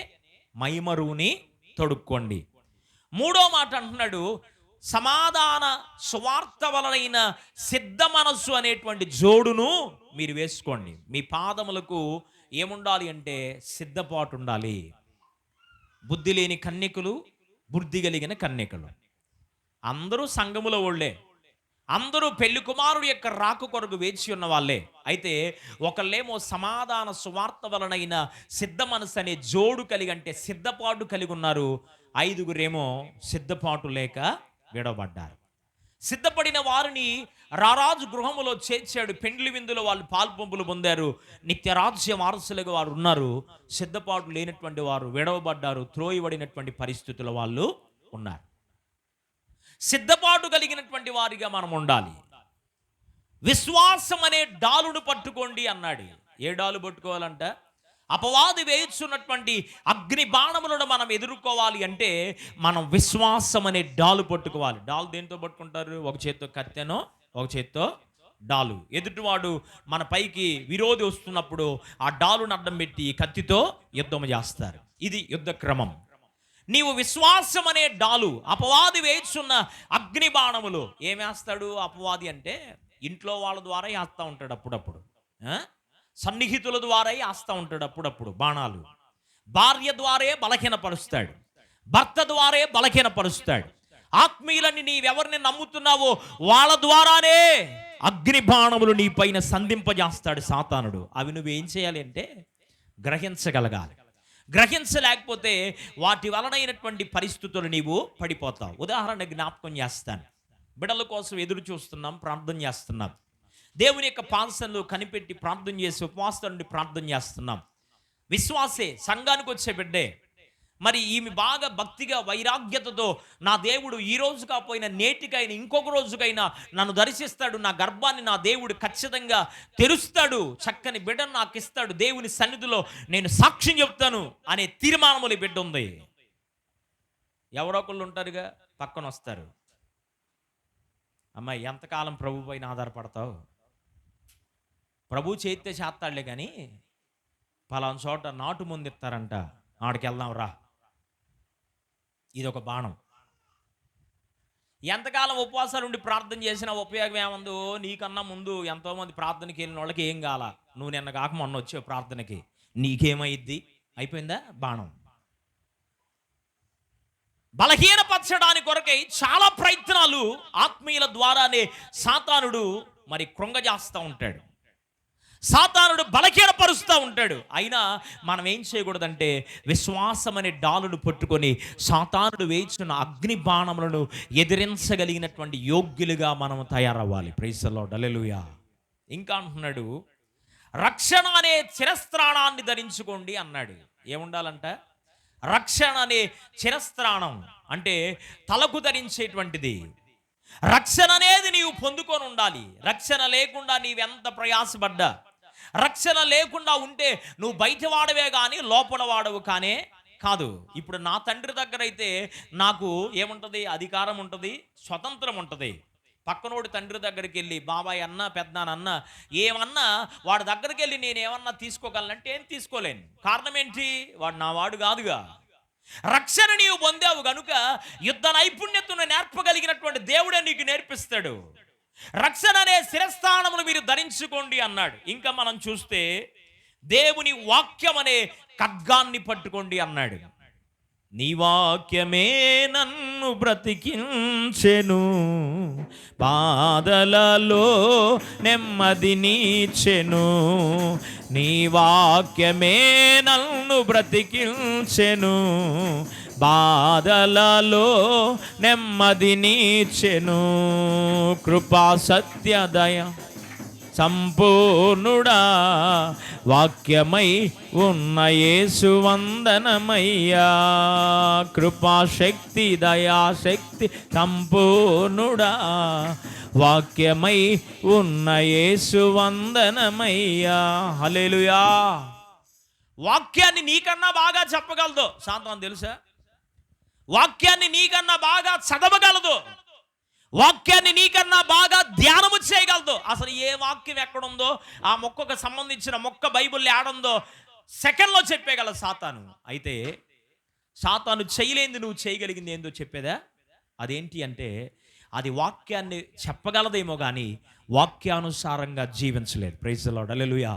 మైమరువుని తొడుక్కోండి. మూడో మాట అంటున్నాడు, సమాధాన సువార్త వలనైన సిద్ధ మనస్సు అనేటువంటి జోడును మీరు వేసుకోండి. మీ పాదములకు ఏముండాలి అంటే సిద్ధపాటు ఉండాలి. బుద్ధి లేని కన్యకులు, బుద్ధి కలిగిన కన్యకులు అందరూ సంఘములో వాళ్ళే, అందరూ పెళ్లి కుమారుడు యొక్క రాక కొరకు వేచి ఉన్న వాళ్ళే. అయితే ఒకళ్ళేమో సమాధాన సువార్త వలనైన సిద్ధ మనసు అనే జోడు కలిగి అంటే సిద్ధపాటు కలిగి ఉన్నారు. 5గురేమో సిద్ధపాటు లేక విడవబడ్డారు. సిద్ధపడిన వారిని రారాజు గృహములో చేర్చాడు. పెండ్లి విందులో వాళ్ళు పాల్పంపులు పొందారు. నిత్యరాజ్య వారసులుగా వారు ఉన్నారు. సిద్ధపాటు లేనటువంటి వారు విడవబడ్డారు. త్రోయబడినటువంటి పరిస్థితుల వాళ్ళు ఉన్నారు. సిద్ధపాటు కలిగినటువంటి వారిగా మనం ఉండాలి. విశ్వాసం అనే డాలును పట్టుకోండి అన్నాడు. ఏ డాలు పట్టుకోవాలంట? అపవాది వేయుచున్నటువంటి అగ్ని బాణములను మనం ఎదుర్కోవాలి అంటే మనం విశ్వాసం అనే డాలు పట్టుకోవాలి. డాలు దేంతో పట్టుకుంటారు? ఒక చేత్తో కత్తెనో, ఒక చేత్తో డాలు. ఎదుటివాడు మన పైకి విరోధి వస్తున్నప్పుడు ఆ డాలును అడ్డం పెట్టి కత్తితో యుద్ధం చేస్తారు. ఇది యుద్ధ క్రమం. నీవు విశ్వాసం అనే డాలు, అపవాది వేస్తున్న అగ్ని బాణములు. ఏమేస్తాడు అపవాది అంటే? ఇంట్లో వాళ్ళ ద్వారా వేస్తూ ఉంటాడు, అప్పుడప్పుడు సన్నిహితుల ద్వారా వేస్తూ ఉంటాడు, అప్పుడప్పుడు బాణాలు. భార్య ద్వారే బలహీనపరుస్తాడు, భర్త ద్వారే బలహీనపరుస్తాడు. ఆత్మీయులని నీవెవరిని నమ్ముతున్నావో వాళ్ళ ద్వారానే అగ్ని బాణములు నీ పైన సంధింపజేస్తాడు సాతానుడు. అవి నువ్వేం చేయాలి అంటే గ్రహించగలగాలి. గ్రహించలేకపోతే వాటి వలనైనటువంటి పరిస్థితులు నీవు పడిపోతావు. ఉదాహరణ జ్ఞాపకం చేస్తాను. బిడ్డల కోసం ఎదురు చూస్తున్నాం, ప్రార్థన చేస్తున్నాం. దేవుని యొక్క పాదసన్నిధిలో కనిపెట్టి ప్రార్థన చేసి ఉపవాసం నుండి ప్రార్థన చేస్తున్నాం. విశ్వాసే, సంఘానికి వచ్చే బిడ్డే. మరి ఈమె బాగా భక్తిగా వైరాగ్యతతో నా దేవుడు ఈ రోజు కాకపోయినా నేటికైనా ఇంకొక రోజుకైనా నన్ను దర్శిస్తాడు, నా గర్భాన్ని నా దేవుడు ఖచ్చితంగా తెరుస్తాడు, చక్కని బిడ్డను నాకు ఇస్తాడు, దేవుని సన్నిధిలో నేను సాక్ష్యం చెప్తాను అనే తీర్మానములు బిడ్డ ఉంది. ఎవరో ఒకళ్ళు ఉంటారుగా, పక్కన వస్తారు, అమ్మాయి ఎంతకాలం ప్రభు పైన ఆధారపడతావు? ప్రభు చేస్తే చేస్తాడులే కానీ పలానా చోట నాటు ముందు ఇస్తారంట, ఆడికి వెళ్దాం రా. ఇది ఒక బాణం. ఎంతకాలం ఉపవాసాలు ఉండి ప్రార్థన చేసినా ఉపయోగం ఏముందో? నీకన్నా ముందు ఎంతోమంది ప్రార్థనకి వెళ్ళిన వాళ్ళకి ఏం కాల, నువ్వు నిన్న కాక మొన్న వచ్చావు ప్రార్థనకి, నీకేమైద్ది? అయిపోయిందా బాణం. బలహీనపరచడానికి కొరకై చాలా ప్రయత్నాలు ఆత్మీయుల ద్వారానే సాతానుడు మరి కృంగజేస్తూ ఉంటాడు, సాతానుడు బలహీనపరుస్తూ ఉంటాడు. అయినా మనం ఏం చేయకూడదంటే విశ్వాసం అనే డాలును పట్టుకొని సాతానుడు వేయించిన అగ్ని బాణములను ఎదిరించగలిగినటువంటి యోగ్యులుగా మనం తయారవ్వాలి. ప్రైజ్ ది లార్డ్, హల్లెలూయా. ఇంకా అంటున్నాడు, రక్షణ అనే శిరస్త్రాణాన్ని ధరించుకోండి అన్నాడు. ఏముండాలంట? రక్షణ అనే శిరస్త్రాణం అంటే తలకు ధరించేటువంటిది. రక్షణ అనేది నీవు పొందుకొని ఉండాలి. రక్షణ లేకుండా నీవెంత ప్రయాసపడ్డా, రక్షణ లేకుండా ఉంటే నువ్వు బయట వాడవే కానీ లోపల వాడవు కానే కాదు. ఇప్పుడు నా తండ్రి దగ్గర అయితే నాకు ఏముంటుంది? అధికారం ఉంటుంది, స్వతంత్రం ఉంటుంది. పక్కనోడు తండ్రి దగ్గరికి వెళ్ళి బాబాయ్ అన్న, పెద్దనాన్న ఏమన్నా వాడి దగ్గరికి వెళ్ళి నేను ఏమన్నా తీసుకోగలనంటే ఏం తీసుకోలేను. కారణం ఏంటి? వాడు నా వాడు కాదుగా. రక్షణ నీవు పొందావు గనుక యుద్ధ నైపుణ్యతను నేర్పగలిగినటువంటి దేవుడే నీకు నేర్పిస్తాడు. రక్షణ అనే శిరస్థానమును మీరు ధరించుకోండి అన్నాడు. ఇంకా మనం చూస్తే దేవుని వాక్యం అనే ఖడ్గాన్ని పట్టుకోండి అన్నాడు. నీ వాక్యమే నన్ను బ్రతికించెను, బాధలలో నెమ్మదినిచ్చెను. నీ వాక్యమే నన్ను బ్రతికించెను, బాధలలో నెమ్మదినిచ్చెను. కృపా సత్య దయ సంపూర్ణుడా, వాక్యమై ఉన్న యేసు వందనమయ్యా. కృపాశక్తి దయాశక్తి సంపూర్ణుడా, వాక్యమై ఉన్న యేసు వందనమయ్యా. హల్లెలూయా. వాక్యాన్ని నీకన్నా బాగా చెప్పగలదు సాతాను, తెలుసా? వాక్యాన్ని నీకన్నా బాగా చదవగలదు, వాక్యాన్ని నీకన్నా బాగా ధ్యానము చేయగలదు. అసలు ఏ వాక్యం ఎక్కడుందో, ఆ మొక్కకు సంబంధించిన మొక్క బైబిల్లో ఏడుందో సెకండ్లో చెప్పేయగలదు సాతాను. అయితే సాతాను చేయలేంది నువ్వు చేయగలిగింది ఏందో చెప్పేదా? అదేంటి అంటే, అది వాక్యాన్ని చెప్పగలదేమో కానీ వాక్యానుసారంగా జీవించలేదు. ప్రైజ్ ది లార్డ్, హల్లెలూయా.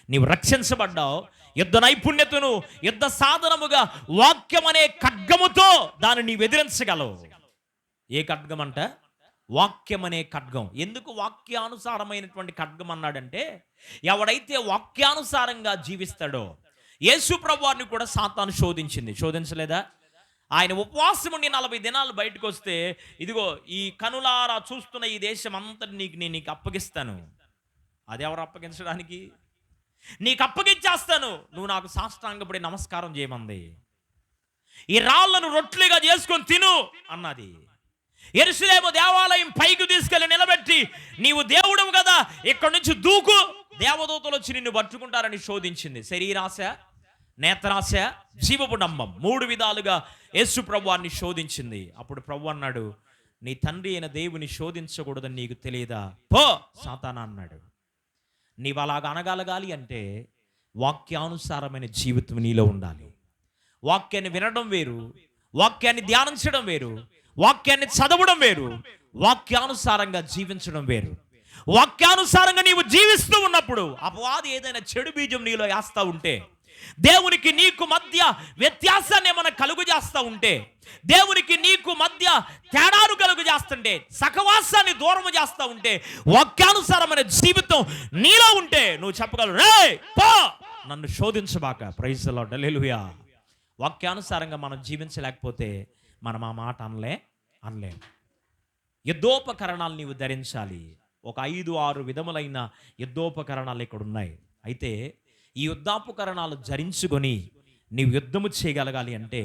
నీవు రక్షించబడ్డావు, యుద్ధ నైపుణ్యతను యుద్ధ సాధనముగా వాక్యం అనే ఖడ్గముతో దాన్ని నీవు ఎదిరించగలవు. ఏ ఖడ్గం అంట? వాక్యం అనే ఖడ్గం. ఎందుకు వాక్యానుసారమైనటువంటి ఖడ్గం అన్నాడంటే, ఎవడైతే వాక్యానుసారంగా జీవిస్తాడో, యేసు ప్రభువారిని కూడా సాతాను శోధించింది, శోధించలేదా? ఆయన ఉపవాసం ఉండి 40 దినాలు బయటకు వస్తే, ఇదిగో ఈ కనులారా చూస్తున్న ఈ దేశం అంతటి నేను నీకు అప్పగిస్తాను. అది ఎవరు అప్పగించడానికి? నీకు అప్పగించేస్తాను, నువ్వు నాకు సాష్టాంగపడి నమస్కారం చేయమంది. ఈ రాళ్లను రొట్టెలుగా చేసుకొని తిను అన్నది. యెరూషలేము దేవాలయం పైకి తీసుకెళ్లి నిలబెట్టి, నీవు దేవుడవు కదా, ఇక్కడి నుంచి దూకు, దేవదూతలు వచ్చి నిన్ను పట్టుకుంటారని శోధించింది. శరీరాశ, నేత్రాశ, జీవపు డంబం, 3 విధాలుగా యేసు ప్రభువాన్ని శోధించింది. అప్పుడు ప్రభు అన్నాడు, నీ తండ్రి అయిన దేవుని శోధించకూడదని నీకు తెలియదా? పో సాతానా అన్నాడు. నీవు అలాగ అనగలగాలి అంటే వాక్యానుసారమైన జీవితం నీలో ఉండాలి. వాక్యాన్ని వినడం వేరు, వాక్యాన్ని ధ్యానించడం వేరు, వాక్యాన్ని చదవడం వేరు, వాక్యానుసారంగా జీవించడం వేరు. వాక్యానుసారంగా నీవు జీవిస్తూ ఉన్నప్పుడు అపవాది ఏదైనా చెడు బీజం నీలో వేస్తూ ఉంటే, దేవునికి నీకు మధ్య వ్యత్యాసాన్ని ఏమైనా కలుగు చేస్తూ ఉంటే, దేవునికి నీకు మధ్య తేడాను కలుగు చేస్తుంటే, సహవాసాన్ని దూరము చేస్తూ ఉంటే, వాక్యానుసారమైన జీవితం నీలో ఉంటే నువ్వు చెప్పగలవు, రే పో నన్ను శోధించబాక. ప్రైజ్ ది లార్డ్, హల్లెలూయా. వాక్యానుసారంగా మనం జీవించలేకపోతే మనం ఆ మాట అనలేం. యుద్ధోపకరణాలు నీవు ధరించాలి. ఒక 5-6 విధములైన యుద్ధోపకరణాలు ఇక్కడ ఉన్నాయి. అయితే ఈ యుద్ధోపకరణాలు ధరించుకొని నీవు యుద్ధము చేయగలగాలి అంటే,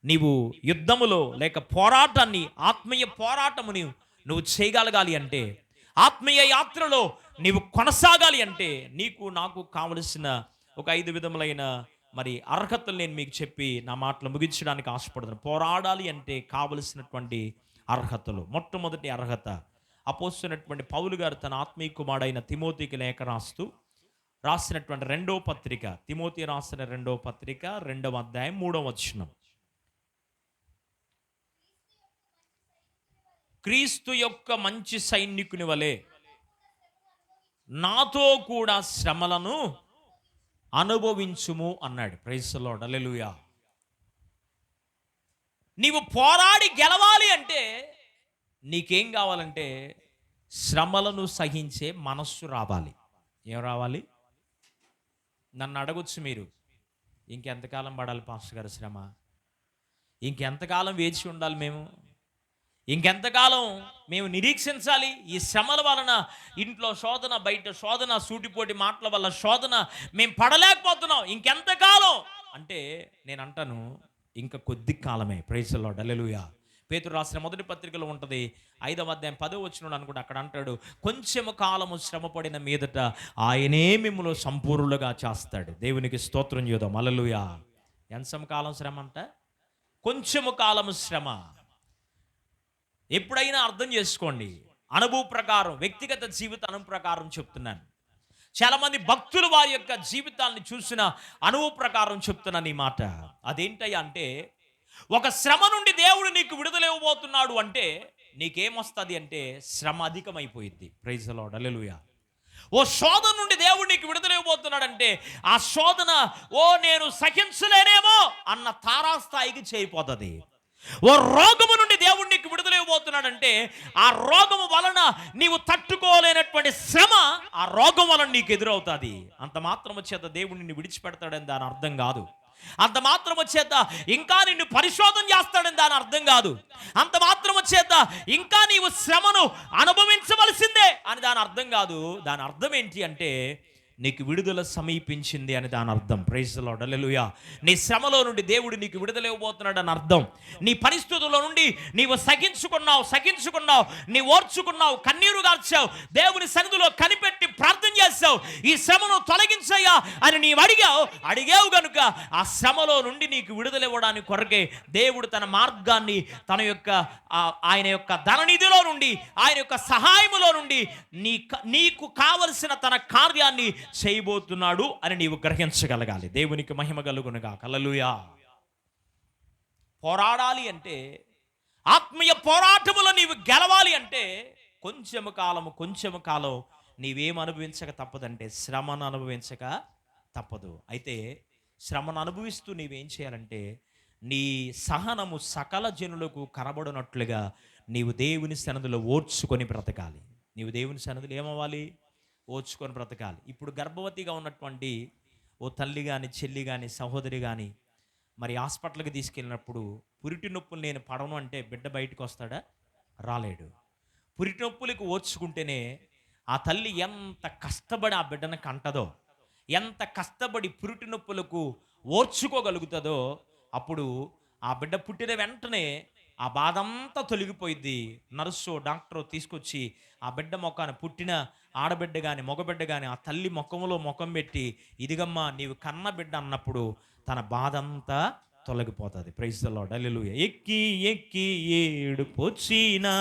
నీవు యుద్ధములో లేక పోరాటాన్ని, ఆత్మీయ పోరాటముని నువ్వు చేయగలగాలి అంటే, ఆత్మీయ యాత్రలో నీవు కొనసాగాలి అంటే, నీకు నాకు కావలసిన ఒక 5 విధములైన మరి అర్హతలు నేను మీకు చెప్పి నా మాటలు ముగించడానికి ఆశపడుతున్నాను. పోరాడాలి అంటే కావలసినటువంటి అర్హతలు. మొట్టమొదటి అర్హత, అపోస్తలుడైనటువంటి పౌలు గారు తన ఆత్మీయ కుమారుడైన తిమోతికి లేఖ రాసినటువంటి 2వ పత్రిక, తిమోతి రాసిన 2వ పత్రిక 2వ అధ్యాయం 3వ వచనం. క్రీస్తు యొక్క మంచి సైనికుని వలె నాతో కూడా శ్రమలను అనుభవించుము అన్నాడు. ప్రైజ్ ది లార్డ్, హల్లెలూయా. నీవు పోరాడి గెలవాలి అంటే నీకేం కావాలంటే శ్రమలను సహించే మనస్సు రావాలి. ఏం రావాలి? నన్ను అడగొచ్చు మీరు, ఇంకెంతకాలం పడాలి పాస్టర్ గారు శ్రమ? ఇంకెంతకాలం వేచి ఉండాలి మేము? ఇంకెంతకాలం మేము నిరీక్షించాలి? ఈ శ్రమల వలన ఇంట్లో శోధన, బయట శోధన, సూటిపోటి మాటల వల్ల శోధన, మేము పడలేకపోతున్నాం. ఇంకెంతకాలం అంటే నేను అంటాను, ఇంకా కొద్ది కాలమే. ప్రైజ్ ది లార్డ్, హల్లెలూయా. పేతురు రాసిన మొదటి పత్రికలో ఉంటుంది, 5వ అధ్యాయం 10వ వచనం అనుకుంటే అక్కడ అంటాడు, కొంచెము కాలము శ్రమపడిన మీదట ఆయనే మిమ్ములు సంపూర్ణులుగా చేస్తాడు. దేవునికి స్తోత్రం చేద్దాం, హల్లెలూయా. ఎంత కాలం శ్రమ అంట? కొంచెము కాలము శ్రమ. ఎప్పుడైనా అర్థం చేసుకోండి, అనుభవ ప్రకారం, వ్యక్తిగత జీవిత అనుభవ ప్రకారం చెప్తున్నాను. చాలామంది భక్తులు వారి యొక్క జీవితాన్ని చూసిన అనుభవ ప్రకారం చెప్తున్నాను ఈ మాట. అదేంటయ్యా అంటే, ఒక శ్రమ నుండి దేవుడు నీకు విడుదల ఇవ్వబోతున్నాడు అంటే నీకేమొస్తుంది అంటే శ్రమ అధికమైపోయింది. ప్రైజ్ ది లార్డ్, హల్లెలూయా. ఓ శోధన నుండి దేవుడు నీకు విడుదల ఇవ్వబోతున్నాడంటే ఆ శోధన నేను సహించలేనేమో అన్న తారాస్థాయికి చేరిపోతుంది. ఓ రోగము నుండి దేవుడు నీకు విడుదల ఇవ్వబోతున్నాడంటే ఆ రోగము వలన నీవు తట్టుకోలేనటువంటి శ్రమ ఆ రోగం వలన నీకు ఎదురవుతుంది. అంత మాత్రము చేత దేవుడు నిన్ను విడిచిపెడతాడని దాని అర్థం కాదు. అంత మాత్రము చేత ఇంకా నిన్ను పరిశోధన చేస్తాడని దాని అర్థం కాదు. అంత మాత్రము చేత ఇంకా నీవు శ్రమను అనుభవించవలసిందే అని దాని అర్థం కాదు. దాని అర్థం ఏంటి అంటే, నీకు విడుదల సమీపించింది అని దాని అర్థం. ప్రైజ్ ది లార్డ్, హల్లెలూయా. నీ శ్రమలో నుండి దేవుడు నీకు విడుదల ఇవ్వబోతున్నాడు అని అర్థం. నీ పరిస్థితుల్లో నుండి నీవు సహించుకున్నావు, నీ ఓర్చుకున్నావు, కన్నీరు గార్చావు, దేవుని సన్నిధిలో కనిపెట్టి ప్రార్థన చేస్తావు, ఈ శ్రమను తొలగించయ్యా అని నీవు అడిగావు గనుక ఆ శ్రమలో నుండి నీకు విడుదల ఇవ్వడానికి కొరకే దేవుడు తన మార్గాన్ని, తన యొక్క ఆయన యొక్క ధననిధిలో నుండి, ఆయన యొక్క సహాయములో నుండి నీకు కావలసిన తన కార్యాన్ని చేయబోతున్నాడు అని నీవు గ్రహించగలగాలి. దేవునికి మహిమ కలుగునుగా. హల్లెలూయా. పోరాడాలి అంటే, ఆత్మీయ పోరాటములో నీవు గెలవాలి అంటే కొంచెము కాలం నీవేం అనుభవించక తప్పదంటే శ్రమను అనుభవించక తప్పదు. అయితే శ్రమను అనుభవిస్తూ నీవేం చేయాలంటే నీ సహనము సకల జనులకు కనబడినట్లుగా నీవు దేవుని సన్నిధిలో ఓర్చుకొని బ్రతకాలి. నీవు దేవుని సన్నిధిలో ఏమవ్వాలి? ఓర్చుకొని బ్రతకాలి. ఇప్పుడు గర్భవతిగా ఉన్నటువంటి ఓ తల్లి కానీ, చెల్లి కానీ, సహోదరి కానీ మరి హాస్పిటల్కి తీసుకెళ్ళినప్పుడు పురిటి నొప్పులు నేను పడను అంటే బిడ్డ బయటకు వస్తాడా? రాలేడు. పురిటి నొప్పులకు ఓర్చుకుంటేనే ఆ తల్లి ఎంత కష్టపడి ఆ బిడ్డను కంటదో, ఎంత కష్టపడి పురిటి నొప్పులకు ఓర్చుకోగలుగుతుందో, అప్పుడు ఆ బిడ్డ పుట్టిన వెంటనే ఆ బాధ అంతా తొలగిపోయింది. నర్సు డాక్టర్ తీసుకొచ్చి ఆ బిడ్డ మొక్కాన, పుట్టిన ఆడబిడ్డ కానీ మగబిడ్డ కానీ ఆ తల్లి ముఖంలో ముఖం పెట్టి, ఇదిగమ్మా నీవు కన్న బిడ్డ అన్నప్పుడు తన బాధ అంతా తొలగిపోతుంది. ప్రైజ్ ది లార్డ్, హల్లెలూయా. ఎక్కి ఎక్కి ఏడుపొచ్చినా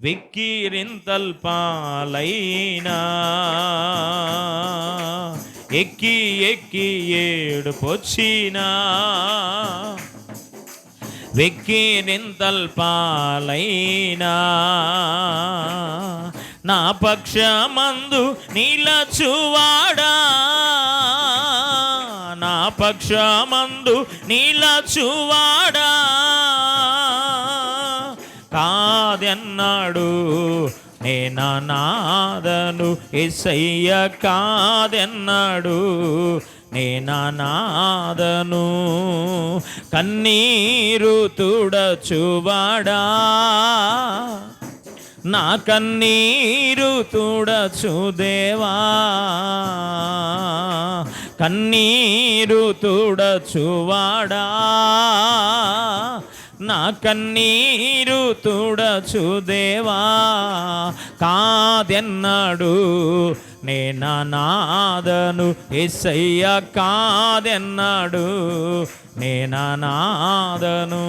వెక్కిరింతల్ పాలైనా, ఎక్కి ఎక్కి ఏడుపొచ్చినా వెక్కిరింతల్ పాలైనా, నా పక్షమందు నిలచువాడా, నా పక్షమందు నిలచువాడా, కాదెన్నాడు నేనాదను యేసయ్య, కాదెన్నాడు నేనాదను, కన్నీరు తుడచువాడా, నా కన్నీరు తుడచు దేవా, కన్నీరు తుడచువాడా, నా కన్నీరు తుడచు దేవా, కాదెన్నాడు నేనాదను యేసయ్య, కాదెన్నాడు నేనాదను.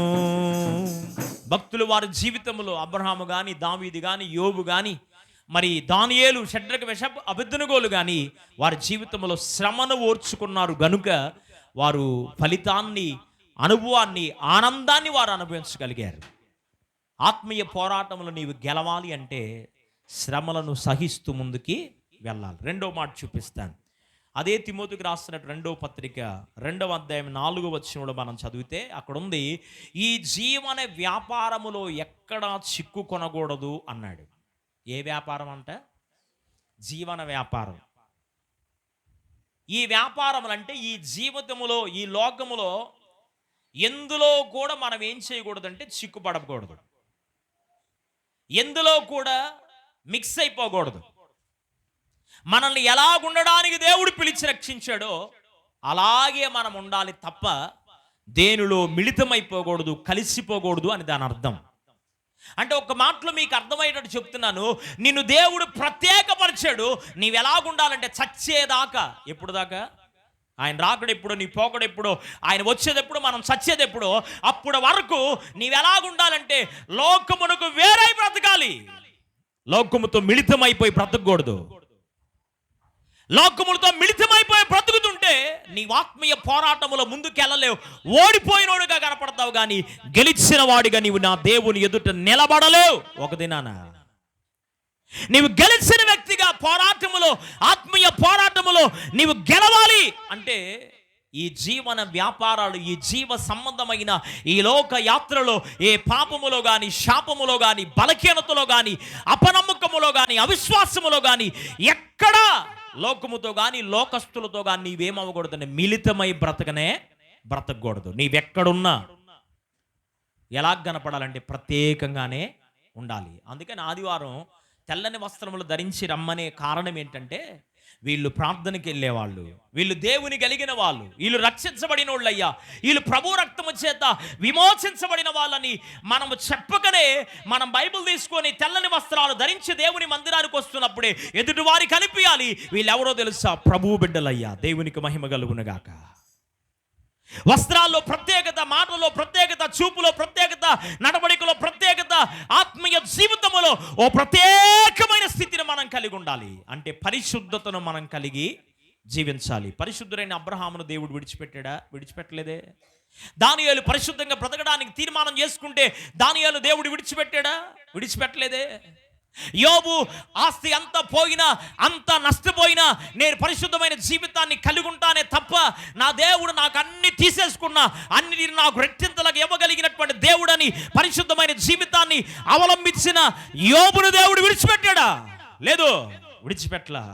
భక్తులు వారి జీవితంలో అబ్రహాము కానీ, దావీదు కానీ, యోబు కానీ, మరి దానియేలు, షడ్రక, మెషక్, అబేద్నెగోలు కానీ వారి జీవితంలో శ్రమను ఓర్చుకున్నారు గనుక వారు ఫలితాన్ని, అనుభవాన్ని, ఆనందాన్ని వారు అనుభవించగలిగారు. ఆత్మీయ పోరాటంలో నీవు గెలవాలి అంటే శ్రమలను సహిస్తూ ముందుకి వెళ్ళాలి. రెండో మాట చూపిస్తాను. అదే తిమోతికి రాస్తున్నట్టు 2వ పత్రిక 2వ అధ్యాయం 4వ వచనంలో మనం చదివితే అక్కడ ఉంది, ఈ జీవన వ్యాపారములో ఎక్కడా చిక్కుకొనకూడదు అన్నాడు. ఏ వ్యాపారం అంట? జీవన వ్యాపారం. ఈ వ్యాపారములు అంటే ఈ జీవితములో, ఈ లోకములో ఎందులో కూడా మనం ఏం చేయకూడదంటే చిక్కుపడకూడదు, ఎందులో కూడా మిక్స్ అయిపోకూడదు. మనల్ని ఎలాగుండడానికి దేవుడు పిలిచి రక్షించాడో అలాగే మనం ఉండాలి తప్ప దేనిలో మిళితమైపోకూడదు, కలిసిపోకూడదు అని దాని అర్థం. అంటే ఒక మాటలో మీకు అర్థమయ్యేటట్టు చెప్తున్నాను, నిన్ను దేవుడు ప్రత్యేకపరిచాడు. నీవు ఎలాగుండాలంటే చచ్చేదాకా. ఎప్పుడు దాకా? ఆయన రాకడెప్పుడో, నీ పోకడెప్పుడో, ఆయన వచ్చేదెప్పుడు, మనం చచ్చేదెప్పుడో, అప్పుడు వరకు నీవు ఎలాగుండాలంటే లోకమునకు వేరై బ్రతకాలి. లోకముతో మిళితమైపోయి బ్రతకూడదు. లోకములతో మిళితమైపోయి బ్రతుకుతుంటే నీ ఆత్మీయ పోరాటములో ముందుకెళ్ళలేవు, ఓడిపోయినోడుగా కనపడతావు, కానీ గెలిచిన వాడిగా నీవు నా దేవుని ఎదుట నిలబడలేవు. ఒక దినాన నీవు గెలిచిన వ్యక్తిగా పోరాటములో, ఆత్మీయ పోరాటములో నీవు గెలవాలి అంటే ఈ జీవన వ్యాపారాలు, ఈ జీవ సంబంధమైన ఈ లోక యాత్రలో ఏ పాపములో కానీ, శాపములో కానీ, బలహీనతలో కానీ, అపనమ్మకములో కానీ, అవిశ్వాసములో కానీ, ఎక్కడా లోకముతో కానీ లోకస్తులతో కానీ నీవేమవ్వకూడదని మిళితమై బ్రతకకూడదు. నీవెక్కడున్నా ఎలా కనపడాలంటే ప్రత్యేకంగానే ఉండాలి. అందుకని ఆదివారం తెల్లని వస్త్రములు ధరించి రమ్మనే కారణం ఏంటంటే వీళ్ళు ప్రార్థనకి వెళ్ళేవాళ్ళు, వీళ్ళు దేవుని కలిగిన వాళ్ళు, వీళ్ళు రక్షించబడిన వాళ్ళయ్యా, వీళ్ళు ప్రభు రక్తము చేత విమోచించబడిన వాళ్ళని మనము చెప్పకనే మనం బైబిల్ తీసుకొని తెల్లని వస్త్రాలు ధరించి దేవుని మందిరానికి వస్తున్నప్పుడే ఎదుటి వారికి కనిపించాలి వీళ్ళెవరో తెలుసా, ప్రభువు బిడ్డలయ్యా. దేవునికి మహిమ కలుగునుగాక. వస్త్రాల్లో ప్రత్యేకత, మాటల్లో ప్రత్యేకత, చూపులో ప్రత్యేకత, నడవడికలో ప్రత్యేకత, ఆత్మీయ జీవితంలో ఓ ప్రత్యేకమైన స్థితిని మనం కలిగి ఉండాలి. అంటే పరిశుద్ధతను మనం కలిగి జీవించాలి. పరిశుద్ధుడైన అబ్రహామును దేవుడు విడిచిపెట్టాడా? విడిచిపెట్టలేదే. దానియేలు పరిశుద్ధంగా బ్రతకడానికి తీర్మానం చేసుకుంటే దానియేలు దేవుడు విడిచిపెట్టాడా? విడిచిపెట్టలేదే. యోబు ఆస్తి అంతా పోయినా, అంత నష్టపోయినా, నేను పరిశుద్ధమైన జీవితాన్ని కలిగి ఉంటానే తప్ప నా దేవుడు నాకు అన్ని తీసేసుకున్నా, అన్ని నాకు రెట్టింతలకు ఇవ్వగలిగినటువంటి దేవుడని పరిశుద్ధమైన జీవితాన్ని అవలంబించిన యోబును దేవుడు విడిచిపెట్టాడా? లేదు, విడిచిపెట్టలా.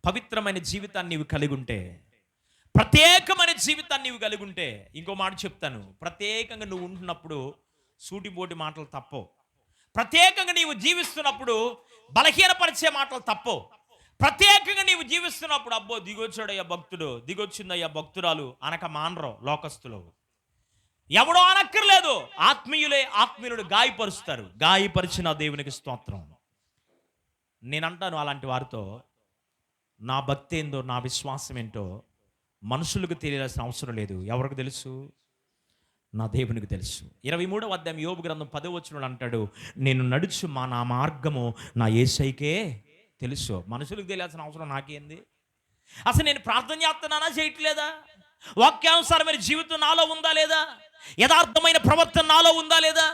పవిత్రమైన జీవితాన్ని నీవు కలిగి ఉంటే, ప్రత్యేకమైన జీవితాన్ని నీవు కలిగి ఉంటే, ఇంకో మాట చెప్తాను, ప్రత్యేకంగా నువ్వు ఉంటున్నప్పుడు సూటిపోటి మాటలు తప్పవు. ప్రత్యేకంగా నీవు జీవిస్తున్నప్పుడు బలహీనపరిచే మాటలు తప్పు. ప్రత్యేకంగా నీవు జీవిస్తున్నప్పుడు అబ్బో దిగొచ్చాడయ్యా భక్తుడు, దిగొచ్చిందయ్యా భక్తురాలు అనక మానరు లోకస్తులు. ఎవడో అనక్కర్లేదు, ఆత్మీయులే ఆత్మీయులు గాయపరుస్తారు. గాయపరిచిన దేవునికి స్తోత్రం. నేనంటాను అలాంటి వారితో, నా భక్తి ఏందో, నా విశ్వాసం ఏంటో మనుషులకు తెలియాల్సిన అవసరం లేదు. ఎవరికి తెలుసు? నా దేవునికి తెలుసు. 23వ అధ్యాయం యోబు గ్రంథం 10వ వచనంలో అంటాడు, నేను నడుచు నా మార్గము నా యేసయ్యకే తెలుసు. మనుషులకు తెలియాల్సిన అవసరం నాకేంది? అసలు నేను ప్రార్థన చేస్తున్నానా, చేయట్లేదా? వాక్యానుసారమైన జీవితం నాలో ఉందా లేదా? యథార్థమైన ప్రవర్తన నాలో ఉందా లేదా?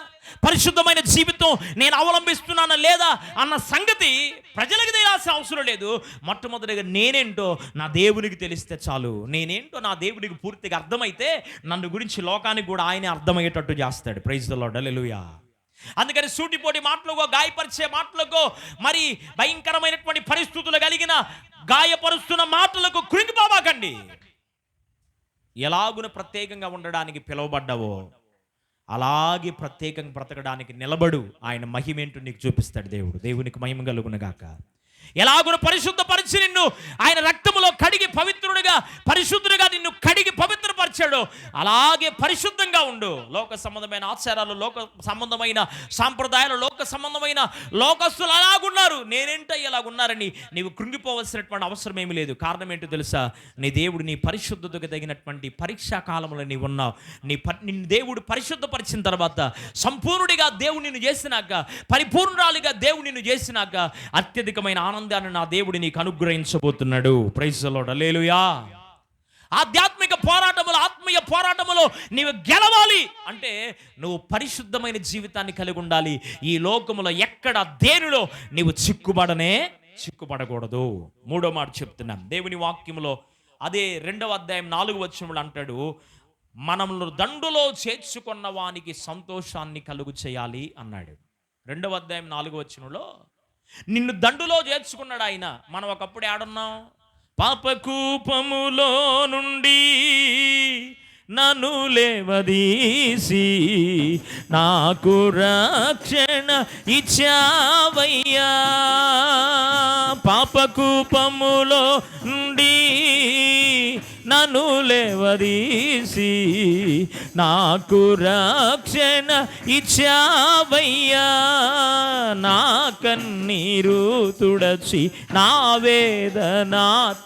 పరిశుద్ధమైన జీవితం నేను అవలంబిస్తున్నానా లేదా అన్న సంగతి ప్రజలకు తెలియాల్సిన అవసరం లేదు. మొట్టమొదటిగా నేనేంటో నా దేవునికి తెలిస్తే చాలు. నేనేంటో నా దేవునికి పూర్తిగా అర్థమైతే నన్ను గురించి లోకానికి కూడా ఆయనే అర్థమయ్యేటట్టు చేస్తాడు. Praise the Lord, hallelujah. అందుకని సూటిపోటి మాటలకో, గాయపరిచే మాటలకో, మరి భయంకరమైనటువంటి పరిస్థితులు కలిగిన గాయపరుస్తున్న మాటలకు కృంగిపోబాకండి. ఎలాగున ప్రత్యేకంగా ఉండడానికి పిలువబడ్డావో అలాగే ప్రత్యేకంగా బ్రతకడానికి నిలబడు. ఆయన మహిమేంటో నీకు చూపిస్తాడు దేవుడు. దేవునికి మహిమ కలుగునుగాక. ఎలాగున పరిశుద్ధపరిచి నిన్ను ఆయన రక్తములో కడిగి పవిత్రుడిగా, పరిశుద్ధుడిగా నిన్ను కడిగి పవిత్రపరిచాడు, అలాగే పరిశుద్ధంగా ఉండు. లోక సంబంధమైన ఆచారాలు, లోక సంబంధమైన సాంప్రదాయాలు, లోక సంబంధమైన లోకస్తులు అలాగున్నారు. నేనేంటో ఇలాగున్నారని నీవు కృంగిపోవలసినటువంటి అవసరం ఏమీ లేదు. కారణం ఏంటో తెలుసా? నీ దేవుడు నీ పరిశుద్ధతకు తగినటువంటి పరీక్షా కాలంలో నీవు ఉన్నావు. నిన్ను దేవుడు పరిశుద్ధపరిచిన తర్వాత, సంపూర్ణుడిగా దేవుడు నిన్ను చేసినాక, పరిపూర్ణురాలిగా దేవుడు నిన్ను చేసినాక అత్యధికమైన ఆనందాన్ని నా దేవుడు నీకు అనుగ్రహించబోతున్నాడు. ప్రైజ్ ది లార్డ్, హల్లెలూయా. ఆధ్యాత్మిక పోరాటములు, ఆత్మీయ పోరాటములో నీవు గెలవాలి అంటే నువ్వు పరిశుద్ధమైన జీవితాన్ని కలిగి ఉండాలి. ఈ లోకములో ఎక్కడ దేనిలో నీవు చిక్కుపడకూడదు. మూడో మాట చెప్తున్నాం దేవుని వాక్యములో. అదే 2వ అధ్యాయం 4వ వచనంలో అంటాడు, మనమును దండులో చేర్చుకున్న వానికి సంతోషాన్ని కలుగు చేయాలి అన్నాడు. 2వ అధ్యాయం 4వ వచనంలో నిన్ను దండులో చేర్చుకున్నాడు ఆయన. మనం ఒకప్పుడు ఏడున్నాం? పాపకూపములో నుండి నన్ను లేవదీసి నాకు రక్షణ ఇచ్చావయ్యా. పాపకూపములో నుండి నన్ను లేవదీసి నాకు రక్షణ ఇచ్చావయ్యా. నా కన్నీరు తుడచి నా వేదన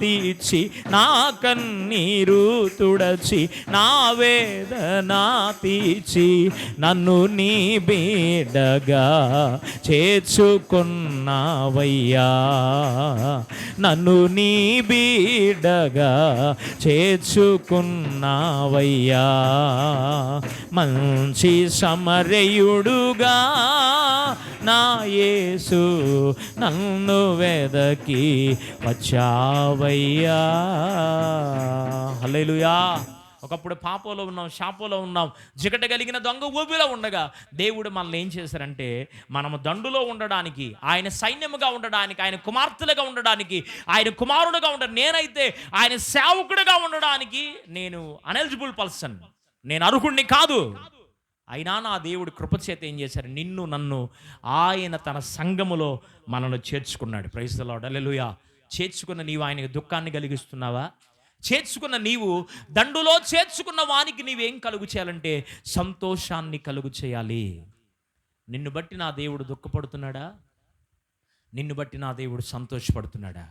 తీర్చి, నా కన్నీరు తుడచి నా వేదన తీర్చి నన్ను నీ బిడ్డగా చేర్చుకున్నావయ్యా. నన్ను నీ బిడ్డగా చేర్చుకున్నావయ్యా. మంచి సమరయుడుగా నా యేసు నన్ను వెదకి వచ్చావయ్యా. హల్లెలూయా. ఒకప్పుడు పాపంలో ఉన్నాం, శాపంలో ఉన్నాం, జిగట కలిగిన దొంగ ఊబిలో ఉండగా దేవుడు మనల్ని ఏం చేశారంటే, మనము దండులో ఉండడానికి, ఆయన సైన్యముగా ఉండడానికి, ఆయన కుమార్తెలుగా ఉండడానికి, ఆయన కుమారుడుగా నేనైతే ఆయన సేవకుడిగా ఉండడానికి నేను అనెలిజిబుల్ పర్సన్, నేను అర్హుడిని కాదు. అయినా నా దేవుడు కృపచేత ఏం చేశారు, నిన్ను నన్ను ఆయన తన సంఘములో మనల్ని చేర్చుకున్నాడు. ప్రైజ్ ది లార్డ్, హల్లెలూయా. చేర్చుకున్న నీవు ఆయనకు దుఃఖాన్ని కలిగిస్తున్నావా? చేర్చుకున్న నీవు దండులో చేర్చుకున్న వానికి నీవేం కలుగు చేయాలంటే సంతోషాన్ని కలుగు చేయాలి. నిన్ను బట్టి నా దేవుడు దుఃఖపడుతున్నాడా? నిన్ను బట్టి నా దేవుడు సంతోషపడుతున్నాడా?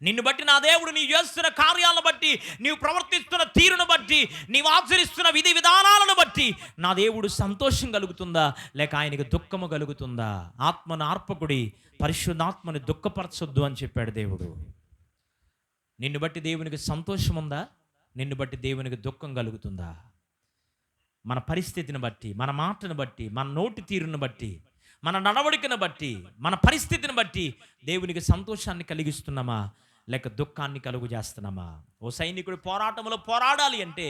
నిన్ను బట్టి నా దేవుడు నీవు చేస్తున్న కార్యాలను బట్టి, నీవు ప్రవర్తిస్తున్న తీరును బట్టి, నీవు ఆచరిస్తున్న విధి విధానాలను బట్టి నా దేవుడు సంతోషం కలుగుతుందా, లేక ఆయనకు దుఃఖము కలుగుతుందా? ఆత్మను ఆర్పకుడి, పరిశుద్ధాత్మని దుఃఖపరచొద్దు అని చెప్పాడు దేవుడు. నిన్ను బట్టి దేవునికి సంతోషం ఉందా? నిన్ను బట్టి దేవునికి దుఃఖం కలుగుతుందా? మన పరిస్థితిని బట్టి, మన మాటను బట్టి, మన నోటి తీరును బట్టి, మన నడవడికను బట్టి, మన పరిస్థితిని బట్టి దేవునికి సంతోషాన్ని కలిగిస్తున్నామా, లేక దుఃఖాన్ని కలుగు చేస్తున్నామా? ఓ సైనికుడు పోరాటంలో పోరాడాలి అంటే